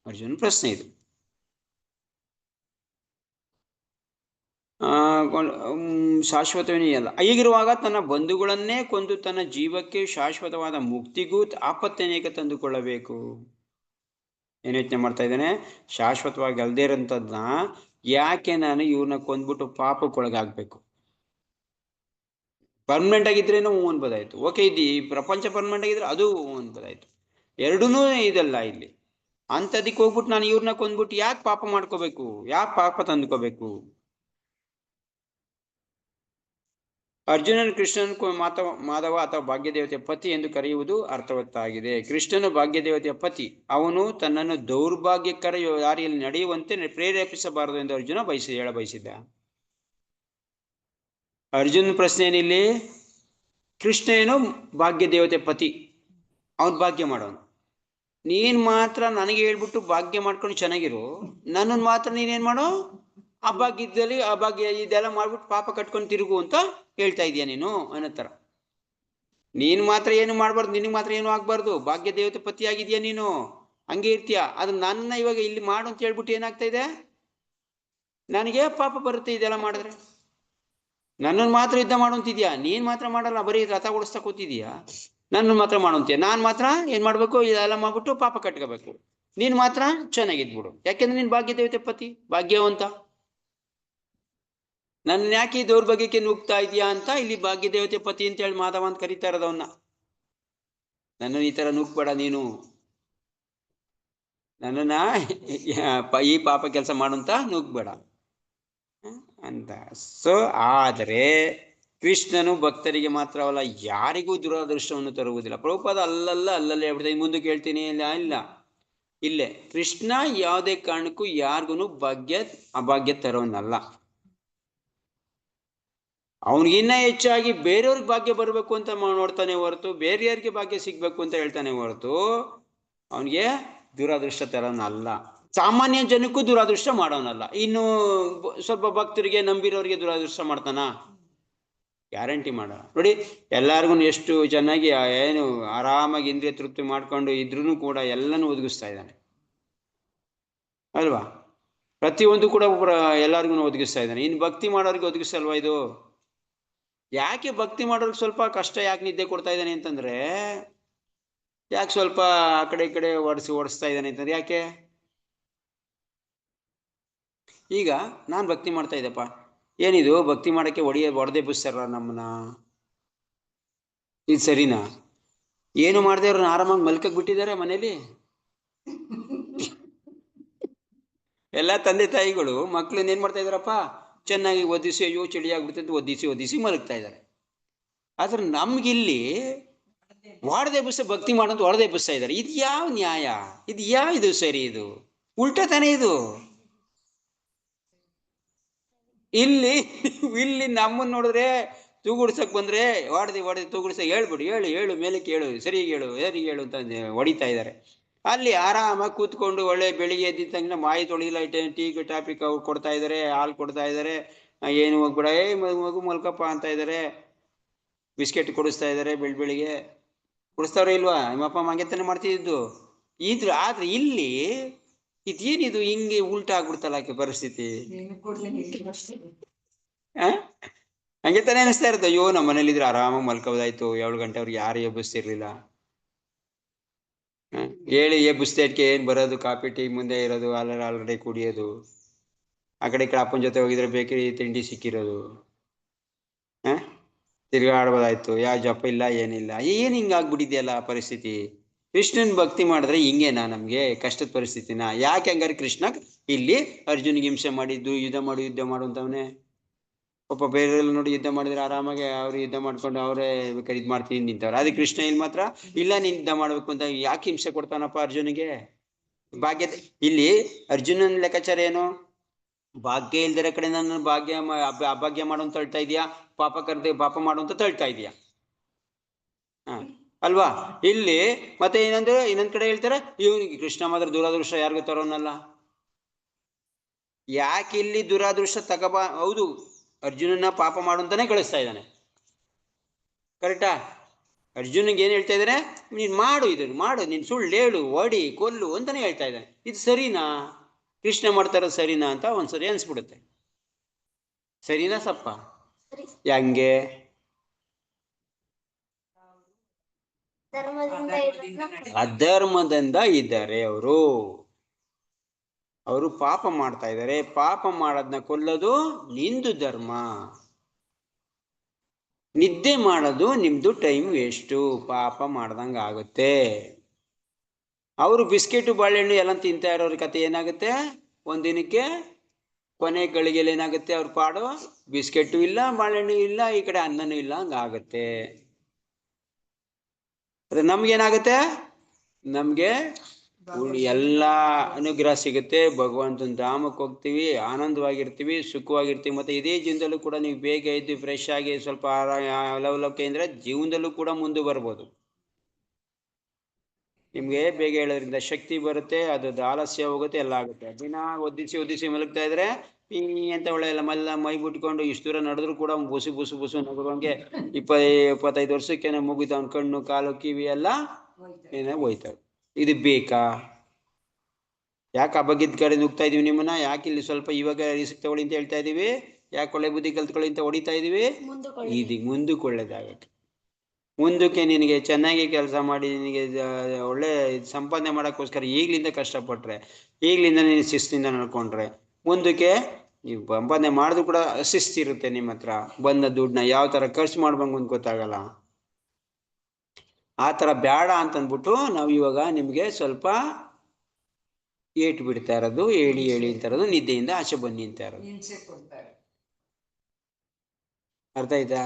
ಅರ್ಜುನ್ ಪ್ರಶ್ನೆ ಇದು. ಶಾಶ್ವತವೇ ಅಲ್ಲ. ಹೀಗಿರುವಾಗ ತನ್ನ ಬಂಧುಗಳನ್ನೇ ಕೊಂದು ತನ್ನ ಜೀವಕ್ಕೆ ಶಾಶ್ವತವಾದ ಮುಕ್ತಿಗೂ ಆಪತ್ತನೇಕ ತಂದುಕೊಳ್ಳಬೇಕು. ಏನು ಯೋಚನೆ ಮಾಡ್ತಾ ಇದ್ದಾನೆ? ಶಾಶ್ವತವಾಗಿ ಅಲ್ದೇ ಇರೋಂಥದ್ನ ಯಾಕೆ ನಾನು ಇವ್ರನ್ನ ಕೊಂದ್ಬಿಟ್ಟು ಪಾಪಕ್ಕೊಳಗಾಗ್ಬೇಕು? Permanent ಆಗಿದ್ರೇನು ಅನ್ಬೋದಾಯ್ತು, okay. ಈ ಪ್ರಪಂಚ ಪರ್ಮನೆಂಟ್ ಆಗಿದ್ರೆ ಅದು ಅನ್ಬೋದಾಯ್ತು. ಎರಡೂ ಇದಲ್ಲ ಇಲ್ಲಿ. ಅಂಥದಕ್ಕೆ ಹೋಗ್ಬಿಟ್ಟು ನಾನು ಇವ್ರನ್ನ ಕೊಂದ್ಬಿಟ್ಟು ಯಾಕೆ ಪಾಪ ಮಾಡ್ಕೋಬೇಕು? ಯಾಕೆ ಪಾಪ ತಂದ್ಕೋಬೇಕು? ಅರ್ಜುನನು ಕೃಷ್ಣನ್ ಮಾಧವ ಅಥವಾ ಭಾಗ್ಯದೇವತೆಯ ಪತಿ ಎಂದು ಕರೆಯುವುದು ಅರ್ಥವತ್ತಾಗಿದೆ. ಕೃಷ್ಣನು ಭಾಗ್ಯದೇವತೆಯ ಪತಿ. ಅವನು ತನ್ನನ್ನು ದೌರ್ಭಾಗ್ಯಕರ ದಾರಿಯಲ್ಲಿ ನಡೆಯುವಂತೆ ಪ್ರೇರೇಪಿಸಬಾರದು ಎಂದು ಅರ್ಜುನ ಹೇಳ ಬಯಸಿದ್ದ. ಅರ್ಜುನ್ ಪ್ರಶ್ನೆ ಏನಿಲ್ಲಿ? ಕೃಷ್ಣ ಏನು ಭಾಗ್ಯದೇವತೆ ಪತಿ, ಅವನ್ ಭಾಗ್ಯ ಮಾಡೋನು. ನೀನ್ ಮಾತ್ರ ನನಗೆ ಹೇಳ್ಬಿಟ್ಟು ಭಾಗ್ಯ ಮಾಡ್ಕೊಂಡು ಚೆನ್ನಾಗಿರು, ನನ್ನನ್ನು ಮಾತ್ರ ನೀನೇನ್ ಮಾಡೋ? ಅಭಾಗ್ಯದಲ್ಲಿ ಅಭಾಗ್ಯ ಇದೆಲ್ಲ ಮಾಡ್ಬಿಟ್ಟು ಪಾಪ ಕಟ್ಕೊಂಡು ತಿರುಗು ಅಂತ ಹೇಳ್ತಾ ಇದೀಯ ನೀನು ಅನ್ನೋ ಥರ. ನೀನು ಮಾತ್ರ ಏನು ಮಾಡ್ಬಾರ್ದು, ನಿನಗೆ ಮಾತ್ರ ಏನು ಆಗ್ಬಾರ್ದು. ಭಾಗ್ಯ ದೇವತೆ ಪತಿ ಆಗಿದ್ಯಾ ನೀನು, ಹಂಗೆ ಇರ್ತೀಯ. ಅದು ನನ್ನ ಇವಾಗ ಇಲ್ಲಿ ಮಾಡು ಅಂತ ಹೇಳ್ಬಿಟ್ಟು ಏನಾಗ್ತಾ ಇದೆ? ನನಗೆ ಪಾಪ ಬರುತ್ತೆ ಇದೆಲ್ಲ ಮಾಡಿದ್ರೆ. ನನ್ನನ್ನು ಮಾತ್ರ ಯುದ್ಧ ಮಾಡುವಂತಿದ್ಯಾ, ನೀನ್ ಮಾತ್ರ ಮಾಡಲ್ಲ, ಬರೀ ರಥ ಓಡಿಸ್ತಾ ಕೂತಿದ್ಯಾ. ನನ್ನನ್ನು ಮಾತ್ರ ಮಾಡುವಂತೀಯ, ನಾನ್ ಮಾತ್ರ ಏನ್ ಮಾಡ್ಬೇಕು? ಇದೆಲ್ಲ ಮಾಡ್ಬಿಟ್ಟು ಪಾಪ ಕಟ್ಕೋಬೇಕು. ನೀನ್ ಮಾತ್ರ ಚೆನ್ನಾಗಿದ್ಬಿಡು, ಯಾಕೆಂದ್ರೆ ನೀನ್ ಭಾಗ್ಯ ದೇವತೆ ಪತಿ, ಭಾಗ್ಯವಂತ. ನನ್ನ ಯಾಕೆ ಈ ದೌರ್ಭಾಗ್ಯಕ್ಕೆ ನುಗ್ತಾ ಇದೆಯಾ ಅಂತ ಇಲ್ಲಿ ಭಾಗ್ಯ ದೇವತೆ ಪತಿ ಅಂತ ಹೇಳಿ ಮಾಧವ ಅಂತ ಕರೀತಾ ಇರೋದವನ್ನ. ನನ್ನನ್ನು ಈ ತರ ನುಗ್ಬೇಡ ನೀನು, ನನ್ನನ್ನ ಈ ಪಾಪ ಕೆಲಸ ಮಾಡುವಂತ ನುಗ್ಬೇಡ ಅಂತ. ಸೊ ಆದರೆ ಕೃಷ್ಣನು ಭಕ್ತರಿಗೆ ಮಾತ್ರವಲ್ಲ, ಯಾರಿಗೂ ದುರಾದೃಷ್ಟವನ್ನು ತರುವುದಿಲ್ಲ. ಪ್ರಭುಪಾದ ಅಲ್ಲಲ್ಲೇ ಹೇಳ್ಬಿಡ್ತೀನಿ, ಮುಂದಕ್ಕೆ ಹೇಳ್ತೀನಿ. ಇಲ್ಲ ಇಲ್ಲೇ ಕೃಷ್ಣ ಯಾವುದೇ ಕಾರಣಕ್ಕೂ ಯಾರಿಗೂ ಅಭಾಗ್ಯ ತರೋನಲ್ಲ. ಅವನಿಗಿನ್ನ ಹೆಚ್ಚಾಗಿ ಬೇರೆಯವ್ರಿಗೆ ಭಾಗ್ಯ ಬರಬೇಕು ಅಂತ ನೋಡ್ತಾನೆ ಹೊರತು, ಬೇರೆಯವ್ರಿಗೆ ಭಾಗ್ಯ ಸಿಗ್ಬೇಕು ಅಂತ ಹೇಳ್ತಾನೆ ಹೊರತು ಅವನಿಗೆ ದುರಾದೃಷ್ಟ ತರೋನಲ್ಲ. ಸಾಮಾನ್ಯ ಜನಕ್ಕೂ ದುರಾದೃಷ್ಟ ಮಾಡೋನಲ್ಲ. ಇನ್ನು ಸ್ವಲ್ಪ ಭಕ್ತರಿಗೆ ನಂಬಿರೋರಿಗೆ ದುರಾದೃಷ್ಟ ಮಾಡ್ತಾನ? ಗ್ಯಾರಂಟಿ ಮಾಡ. ನೋಡಿ, ಎಲ್ಲಾರ್ಗು ಎಷ್ಟು ಚೆನ್ನಾಗಿ ಏನು ಆರಾಮಾಗಿ ಇಂದ್ರಿಯ ತೃಪ್ತಿ ಮಾಡ್ಕೊಂಡು ಇದ್ರೂ ಕೂಡ ಎಲ್ಲನೂ ಒದಗಿಸ್ತಾ ಇದ್ದಾನೆ ಅಲ್ವಾ? ಪ್ರತಿಯೊಂದು ಕೂಡ ಎಲ್ಲಾರ್ಗು ಒದಗಿಸ್ತಾ ಇದ್ದಾನೆ. ಇನ್ನು ಭಕ್ತಿ ಮಾಡೋರಿಗೆ ಒದಗಿಸಲ್ವಾ ಇದು? ಯಾಕೆ ಭಕ್ತಿ ಮಾಡೋರಿಗೆ ಸ್ವಲ್ಪ ಕಷ್ಟ ಯಾಕೆ ನಿದ್ದೆ ಕೊಡ್ತಾ ಇದ್ದಾನೆ ಅಂತಂದ್ರೆ, ಯಾಕೆ ಸ್ವಲ್ಪ ಆ ಕಡೆ ಈ ಕಡೆ ಓಡಿಸ್ತಾ ಇದ್ದಾನೆ ಅಂತಂದ್ರೆ ಯಾಕೆ? ಈಗ ನಾನು ಭಕ್ತಿ ಮಾಡ್ತಾ ಇದ್ದಪ್ಪ, ಏನಿದು ಭಕ್ತಿ ಮಾಡಕ್ಕೆ ಹೊಡೆದೇ ಬುಸ್ತಾರ ನಮ್ಮನ್ನ, ಇದು ಸರಿನಾ? ಏನು ಮಾಡದೆ ಅವ್ರನ್ನ ಆರಾಮಾಗಿ ಮಲ್ಕಕ್ ಬಿಟ್ಟಿದ್ದಾರೆ ಮನೇಲಿ. ಎಲ್ಲ ತಂದೆ ತಾಯಿಗಳು ಮಕ್ಳನ್ನ ಏನ್ ಮಾಡ್ತಾ ಇದಾರಪ್ಪ, ಚೆನ್ನಾಗಿ ಒದಿಸಿ, ಅಯ್ಯೋ ಚಳಿ ಆಗ್ಬಿಡ್ತಂತ ಒದಿಸಿ ಮಲಗ್ತಾ ಇದ್ದಾರೆ. ಆದ್ರೆ ನಮ್ಗಿಲ್ಲಿ ಹೊಡೆದೇ ಬುಸ್ಸ ಭಕ್ತಿ ಮಾಡೋದು ಹೊಡೆದೇ ಬುಸ್ತಾ ಇದ್ದಾರೆ. ಇದು ಯಾವ ನ್ಯಾಯ? ಇದು ಸರಿ? ಇದು ಉಲ್ಟಾ ತಾನೇ ಇದು. ಇಲ್ಲಿ ನಮ್ಮನ್ನ ನೋಡಿದ್ರೆ ತೂಗುಡ್ಸಕ್ ಬಂದ್ರೆ ಹೊಡೆದು ತೂಗುಡ್ಸಕ್ ಹೇಳ್ಬಿಡು, ಹೇಳು ಮೇಲಕ್ಕೆ ಹೇಳು, ಸರಿಗೆ ಹೇಳು ಅಂತ ಹೊಡಿತಾ ಇದ್ದಾರೆ. ಅಲ್ಲಿ ಆರಾಮಾಗಿ ಕೂತ್ಕೊಂಡು ಒಳ್ಳೆ ಬೆಳಿಗ್ಗೆ ಎದ್ದಿದ್ದ ತಕ್ಷಣ ಮಾಯಿ ತೊಳಿಲ್ಲ, ಟೀ ಕಾಫಿ ಕೊಡ್ತಾ ಇದ್ದಾರೆ, ಹಾಲು ಕೊಡ್ತಾ ಇದ್ದಾರೆ, ಏನು ಹೋಗ್ಬಿಡ ಮಗು ಮಲ್ಕಪ್ಪ ಅಂತ ಇದ್ದಾರೆ, ಬಿಸ್ಕೆಟ್ ಕೊಡಿಸ್ತಾ ಇದ್ದಾರೆ, ಬೆಳಿಗ್ಗೆ ಕೊಡಿಸ್ತಾವ್ರ ಇಲ್ವಾ? ನಿಮ್ಮಪ್ಪ ಹಂಗೆ ತಾನೆ ಮಾಡ್ತಿದ್ದು ಆದ್ರೆ ಇಲ್ಲಿ ಇದೇನಿದು ಹಿಂಗೆ ಉಲ್ಟಾ ಆಗ್ಬಿಡ್ತಲ್ಲ ಆಕೆ ಪರಿಸ್ಥಿತಿ. ಹಂಗೆ ತಾನೇ ಅನಿಸ್ತಾ ಇರುತ್ತೆ. ಅಯ್ಯೋ ನಮ್ಮ ಮನೇಲಿದ್ರೆ ಆರಾಮಾಗಿ ಮಲ್ಕೋದಾಯ್ತು, 7 ಗಂಟೆ ಅವ್ರಿಗೆ ಯಾರು ಎಬ್ಬಿಸ್ತಿರ್ಲಿಲ್ಲ. ಹೇಳಿ ಎಬ್ಬಿಸ್ತೇಟ್ಗೆ ಏನ್ ಬರೋದು? ಕಾಫಿ ಟೀ ಮುಂದೆ ಇರೋದು, ಆಲ್ರೆಡಿ ಕುಡಿಯೋದು, ಆ ಕಡೆ ಅಪ್ಪನ ಜೊತೆ ಹೋಗಿದ್ರೆ ಬೇಕರಿ ತಿಂಡಿ ಸಿಕ್ಕಿರೋದು. ತಿರ್ಗಾಡ್ಬೋದಾಯ್ತು, ಯಾವ ಜಪ ಇಲ್ಲ ಏನಿಲ್ಲ. ಏನ್ ಹಿಂಗಾಗ್ಬಿಟ್ಟಿದೆಯಲ್ಲ ಪರಿಸ್ಥಿತಿ. ಕೃಷ್ಣನ್ ಭಕ್ತಿ ಮಾಡಿದ್ರೆ ಹಿಂಗೇನಾ ನಮ್ಗೆ ಕಷ್ಟದ ಪರಿಸ್ಥಿತಿನ? ಯಾಕೆ ಹಂಗಾರೆ ಕೃಷ್ಣ ಇಲ್ಲಿ ಅರ್ಜುನ್ಗೆ ಹಿಂಸೆ ಮಾಡಿದ್ದು, ಯುದ್ಧ ಮಾಡು ಅಂತವನೇ? ಪಾಪ ಬೇರೆಲ್ಲ ನೋಡಿ ಯುದ್ಧ ಮಾಡಿದ್ರೆ ಆರಾಮಾಗಿ ಅವ್ರು ಯುದ್ಧ ಮಾಡ್ಕೊಂಡು ಅವರೇ ಬೇಕಾದ್ರೆ ಇದು ಮಾಡ್ತೀನಿ ನಿಂತವ್ರು. ಅದಕ್ಕೆ ಕೃಷ್ಣ ಇಲ್ಲಿ ಮಾತ್ರ ಇಲ್ಲ, ನೀನ್ ಯುದ್ಧ ಮಾಡ್ಬೇಕು ಅಂತ ಯಾಕೆ ಹಿಂಸೆ ಕೊಡ್ತಾನಪ್ಪ ಅರ್ಜುನಿಗೆ? ಭಾಗ್ಯ ಇಲ್ಲಿ ಅರ್ಜುನನ ಲೆಕ್ಕಾಚಾರ ಏನು? ಭಾಗ್ಯ ಇಲ್ದಿರ ಕಡೆ ನನ್ನ ಭಾಗ್ಯ ಅಭಾಗ್ಯ ಮಾಡು ಅಂತ ತಳ್ತಾ ಇದೀಯಾ, ಪಾಪ ಮಾಡು ಅಂತ ತಳ್ತಾ ಇದೀಯಾ. ಅಲ್ವಾ? ಇಲ್ಲಿ ಮತ್ತೆ ಏನಂದ್ರೆ ಇನ್ನೊಂದ್ ಕಡೆ ಹೇಳ್ತಾರೆ, ಇವನಿಗೆ ಕೃಷ್ಣ ಮಾತ್ರ ದುರಾದೃಷ್ಟ ಯಾರಿಗೂ ತರೋನಲ್ಲ. ಯಾಕೆ ಇಲ್ಲಿ ದುರಾದೃಷ್ಟ ತಗಬಾ? ಹೌದು, ಅರ್ಜುನನ ಪಾಪ ಮಾಡು ಅಂತಾನೆ ಕಳಿಸ್ತಾ ಇದ್ದಾನೆ, ಕರೆಕ್ಟಾ? ಅರ್ಜುನಿಗೆ ಏನ್ ಹೇಳ್ತಾ ಇದ್ದಾನೆ? ನೀನ್ ಮಾಡು, ಇದನ್ನು ಮಾಡು, ನೀನ್ ಸುಳ್ಳು ಹೇಳು, ಒಡಿ, ಕೊಲ್ಲು ಅಂತಾನೆ ಹೇಳ್ತಾ ಇದ್ದಾನೆ. ಇದು ಸರಿನಾ? ಕೃಷ್ಣ ಮಾಡ್ತಾರ ಸರಿನಾ ಅಂತ ಒಂದ್ಸರಿ ಅನ್ಸ್ಬಿಡುತ್ತೆ. ಸರಿನಾ ಸಪ್ಪ? ಹೆಂಗೆ? ಅಧರ್ಮದಿಂದ ಇದ್ದಾರೆ ಅವರು ಪಾಪ ಮಾಡ್ತಾ ಇದ್ದಾರೆ. ಪಾಪ ಮಾಡೋದನ್ನ ಕೊಲ್ಲೋದು ನಿಂದು ಧರ್ಮ. ನಿದ್ದೆ ಮಾಡೋದು ನಿಮ್ದು ಟೈಮ್ ವೇಸ್ಟು, ಪಾಪ ಮಾಡ್ದಂಗೆ ಆಗುತ್ತೆ. ಅವರು ಬಿಸ್ಕೆಟು ಬಾಳೆಹಣ್ಣು ಎಲ್ಲ ತಿಂತಾ ಇರೋರ ಕತೆ ಏನಾಗುತ್ತೆ? ಒಂದಿನಕ್ಕೆ ಕೊನೆ ಗಳಿಗೆಯಲ್ಲಿ ಏನಾಗುತ್ತೆ? ಅವ್ರ ಪಾಡು ಬಿಸ್ಕೆಟು ಇಲ್ಲ, ಬಾಳೆಹಣ್ಣು ಇಲ್ಲ, ಈ ಕಡೆ ಅನ್ನನೂ ಇಲ್ಲ, ಹಂಗಾಗತ್ತೆ. ನಮ್ಗೇನಾಗುತ್ತೆ? ನಮ್ಗೆ ಎಲ್ಲ ಅನುಗ್ರಹ ಸಿಗುತ್ತೆ, ಭಗವಂತನ ಧಾಮಕ್ಕೆ ಹೋಗ್ತೀವಿ, ಆನಂದವಾಗಿರ್ತೀವಿ, ಸುಖವಾಗಿರ್ತೀವಿ. ಮತ್ತೆ ಇದೇ ಜೀವನದಲ್ಲೂ ಕೂಡ ನೀವು ಬೇಗ ಎದ್ದು ಫ್ರೆಶ್ ಆಗಿ ಸ್ವಲ್ಪ ಲವಲವಿಕೆ ಅಂದ್ರೆ ಜೀವನದಲ್ಲೂ ಕೂಡ ಮುಂದೆ ಬರ್ಬೋದು. ನಿಮ್ಗೆ ಬೇಗ ಹೇಳೋದ್ರಿಂದ ಶಕ್ತಿ ಬರುತ್ತೆ, ಅದು ಆಲಸ್ಯ ಹೋಗುತ್ತೆ, ಎಲ್ಲ ಆಗುತ್ತೆ. ದಿನ ಒದ್ದಿಸಿ ಮಲಗ್ತಾ ಇದ್ರೆ ಅಂತ ಒಳ್ಳೆ ಎಲ್ಲ ಮೈ ಬಿಟ್ಕೊಂಡು ಇಷ್ಟು ದೂರ ನಡೆದ್ರು ಕೂಡ ಬುಸು ನಗುವಂಗೆ 25 ವರ್ಷಕ್ಕೆ ಮುಗಿದ ಅವ್ನ ಕಣ್ಣು ಕಾಲು ಕಿವಿ ಎಲ್ಲ ಏನೇ ಹೋಯ್ತವೆ. ಇದು ಬೇಕಾ? ಯಾಕೆ ಅಬಗಿದ ಕಡೆ ನುಗ್ತಾ ಇದೀವಿ ನಿಮ್ಮನ್ನ? ಯಾಕೆ ಇಲ್ಲಿ ಸ್ವಲ್ಪ ಇವಾಗ ರಿಸ್ಕ್ ತಗೊಳ್ಳಿ ಅಂತ ಹೇಳ್ತಾ ಇದೀವಿ? ಯಾಕೆ ಒಳ್ಳೆ ಬುದ್ಧಿ ಕಲ್ತ್ಕೊಳ್ಳಿ ಅಂತ ಹೊಡಿತಾ ಇದೀವಿ? ಇದೀಗ ಮುಂದಕ್ಕೆ ಒಳ್ಳೇದಾಗತ್ತೆ. ಮುಂದಕ್ಕೆ ನಿನಗೆ ಚೆನ್ನಾಗಿ ಕೆಲಸ ಮಾಡಿ ನಿನಗೆ ಒಳ್ಳೆ ಸಂಪಾದನೆ ಮಾಡೋಕ್ಕೋಸ್ಕರ ಈಗಲಿಂದ ಕಷ್ಟಪಟ್ರೆ, ಈಗಲಿಂದ ನೀನು ಶಿಸ್ತಿಂದ ನಡ್ಕೊಂಡ್ರೆ, ಮುಂದಕ್ಕೆ ನೀವು ಸಂಪಾದನೆ ಮಾಡಿದ್ರು ಕೂಡ ಶಿಸ್ತಿರುತ್ತೆ. ನಿಮ್ಮ ಹತ್ರ ಬಂದ ದುಡ್ಡನ್ನ ಯಾವ ಥರ ಖರ್ಚು ಮಾಡ್ಬೇಕು ಅಂತ ಗೊತ್ತಾಗಲ್ಲ. ಆ ಥರ ಬೇಡ ಅಂತಂದ್ಬಿಟ್ಟು ನಾವು ಇವಾಗ ನಿಮಗೆ ಸ್ವಲ್ಪ ಏಟು ಬಿಡ್ತಾ ಇರೋದು, ಹೇಳಿ ಅಂತ ಇರೋದು, ನಿದ್ದೆಯಿಂದ ಆಚೆ ಬನ್ನಿ ಅಂತ ಇರೋದು. ಅರ್ಥ ಆಯ್ತಾ?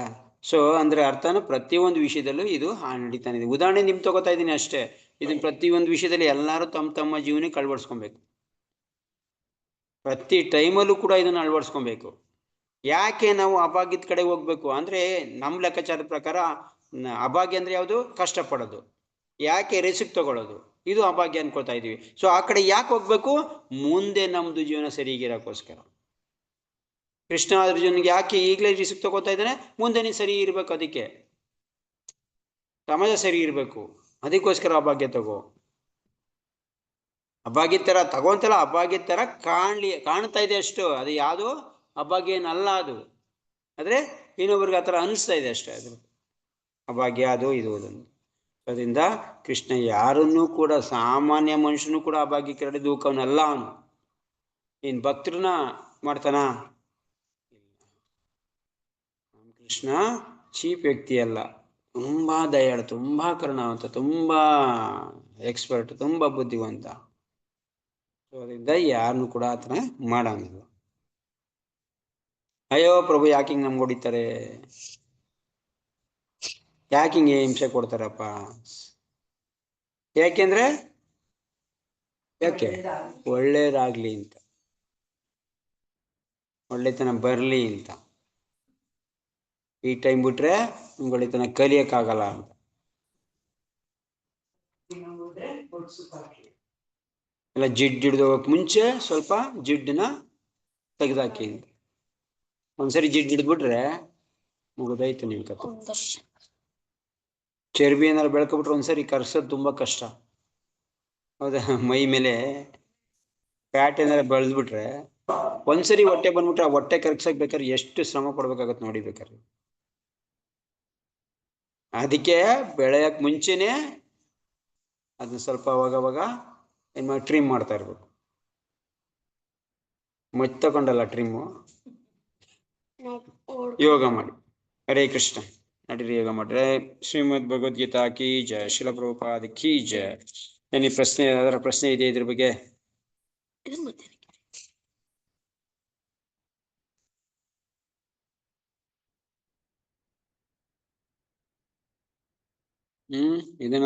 ಸೊ ಅಂದ್ರೆ ಅರ್ಥನ ಪ್ರತಿಯೊಂದು ವಿಷಯದಲ್ಲೂ ಇದು ನಡೀತಾನೆ ಇದೆ. ಉದಾಹರಣೆ ನಿಮ್ ತಗೋತಾ ಇದ್ದೀನಿ ಅಷ್ಟೇ. ಇದನ್ನ ಪ್ರತಿಯೊಂದು ವಿಷಯದಲ್ಲಿ ಎಲ್ಲರೂ ತಮ್ಮ ಜೀವನಕ್ಕೆ ಅಳವಡಿಸ್ಕೊಬೇಕು. ಪ್ರತಿ ಟೈಮಲ್ಲೂ ಕೂಡ ಇದನ್ನ ಅಳವಡಿಸ್ಕೊಬೇಕು. ಯಾಕೆ ನಾವು ಅಭಾಗ್ಯದ ಕಡೆ ಹೋಗ್ಬೇಕು ಅಂದ್ರೆ, ನಮ್ಮ ಲೆಕ್ಕಾಚಾರದ ಪ್ರಕಾರ ಅಭಾಗ್ಯ ಅಂದ್ರೆ ಯಾವುದು? ಕಷ್ಟಪಡೋದು. ಯಾಕೆ ರಿಸ್ಕ್ ತಗೊಳ್ಳೋದು, ಇದು ಅಭಾಗ್ಯ ಅನ್ಕೊಳ್ತಾ ಇದೀವಿ. ಸೊ ಆ ಕಡೆ ಯಾಕೆ ಹೋಗ್ಬೇಕು? ಮುಂದೆ ನಮ್ದು ಜೀವನ ಸರಿಗಿರೋಕ್ಕೋಸ್ಕರ. ಕೃಷ್ಣ ಅರ್ಜುನ್ಗೆ ಯಾಕೆ ಈಗಲೇ ರಿಸ್ಕ್ ತಗೋತಾ ಇದ್ದಾನೆ? ಮುಂದೆ ನೀನು ಸರಿ ಇರ್ಬೇಕು, ಅದಕ್ಕೆ ಸಮಾಜ ಸರಿ ಇರ್ಬೇಕು, ಅದಕ್ಕೋಸ್ಕರ ಅಭಾಗ್ಯ ತಗೋ. ಅಭಾಗ್ಯ ತರ ತಗೋಂತಲ್ಲ, ಅಭಾಗ್ಯ ತರ ಕಾಣ್ತಾ ಇದೆ ಅಷ್ಟು. ಅದು ಯಾವುದು ಅಭಾಗ್ಯ ಏನಲ್ಲ ಅದು. ಆದ್ರೆ ಇನ್ನೊಬ್ರಿಗೆ ಆ ಥರ ಅನಿಸ್ತಾ ಇದೆ ಅಷ್ಟೇ. ಅದು ಅಭಾಗ್ಯ, ಅದು ಇದು ಅದನ್ನು. ಅದರಿಂದ ಕೃಷ್ಣ ಯಾರನ್ನೂ ಕೂಡ, ಸಾಮಾನ್ಯ ಮನುಷ್ಯನೂ ಕೂಡ ಅಭಾಗ್ಯ ಕಡೆ ದೂಕವನಲ್ಲ ಅವನು. ನೀನ್ ಭಕ್ತರನ್ನ ಮಾಡ್ತಾನ? ಕೃಷ್ಣ ಚೀಪ್ ವ್ಯಕ್ತಿ ಅಲ್ಲ, ತುಂಬಾ ದಯಾಳು, ತುಂಬಾ ಕರುಣಾವಂತ, ತುಂಬಾ ಎಕ್ಸ್ಪರ್ಟ್, ತುಂಬಾ ಬುದ್ಧಿವಂತ. ಅದರಿಂದ ಯಾರನ್ನು ಕೂಡ ಆತನ ಮಾಡಂಗಿಲ್ಲ. ಅಯ್ಯೋ ಪ್ರಭು ಯಾಕೆ ಹಿಂಗೆ ನಮ್ಗೆ ಹೊಡಿತಾರೆ, ಯಾಕೆ ಹಿಂಗೆ ಹಿಂಸೆ ಕೊಡ್ತಾರಪ್ಪ? ಯಾಕೆಂದ್ರೆ ಯಾಕೆ ಒಳ್ಳೇದಾಗ್ಲಿ ಅಂತ, ಒಳ್ಳೆತನ ಬರ್ಲಿ ಅಂತ. ಈ ಟೈಮ್ ಬಿಟ್ರೆ ನಿಮ್ಗೆ ಒಳ್ಳೆತನ ಕಲಿಯಕ್ಕಾಗಲ್ಲ ಅಂತ. ಎಲ್ಲ ಜಿಡ್ಡು ಹಿಡ್ದು ಹೋಗಕ್ ಮುಂಚೆ ಸ್ವಲ್ಪ ಜಿಡ್ಡನ್ನ ತೆಗೆದಾಕಿ ಅಂತ. ಒಂದ್ಸರಿ ಜಿಡ್ಡು ಹಿಡಿದ್ಬಿಟ್ರೆ ಮುಗಿದೋಯ್ತು ನಿಮ್ ಕಥೆ. ಚರ್ಬಿ ಏನಾರು ಬೆಳ್ಕೊಬಿಟ್ರೆ ಒಂದ್ಸರಿ ಕರ್ಸೋದು ತುಂಬಾ ಕಷ್ಟ. ಹೌದಾ? ಮೈ ಮೇಲೆ ಫ್ಯಾಟ್ ಏನಾರು ಬೆಳೆದ್ಬಿಟ್ರೆ ಒಂದ್ಸರಿ ಹೊಟ್ಟೆ ಬಂದ್ಬಿಟ್ರೆ ಆ ಹೊಟ್ಟೆ ಕರ್ಗ್ಸಕ್ ಬೇಕಾದ್ರೆ ಎಷ್ಟು ಶ್ರಮ ಪಡ್ಬೇಕಾಗತ್ತೆ ನೋಡಿ ಬೇಕಾದ್ರೆ. ಅದಕ್ಕೆ ಬೆಳೆಯಕ್ ಮುಂಚೆನೆ ಅದನ್ನ ಸ್ವಲ್ಪ ಅವಾಗವಾಗ ಏನ್ ಮಾಡಿ ಟ್ರಿಮ್ ಮಾಡ್ತಾ ಇರ್ಬೇಕು. ಮಚ್ ತಗೊಂಡಲ್ಲ ಟ್ರಿಮ್ಮು, ಯೋಗ ಮಾಡಿ. ಹರೇ ಕೃಷ್ಣ. ನಡೀರಿ ಯೋಗ ಮಾಡ್ರೆ. ಶ್ರೀಮದ್ ಭಗವದ್ಗೀತಾ ಕಿ ಜಯ, ಶಿಲ ಪ್ರಭುಪಾದ ಕಿ ಜಯ. ಏನಿ ಪ್ರಶ್ನೆ, ಅದರ ಪ್ರಶ್ನೆ ಇದೆ ಇದ್ರ ಬಗ್ಗೆ? ಇದನ್ನ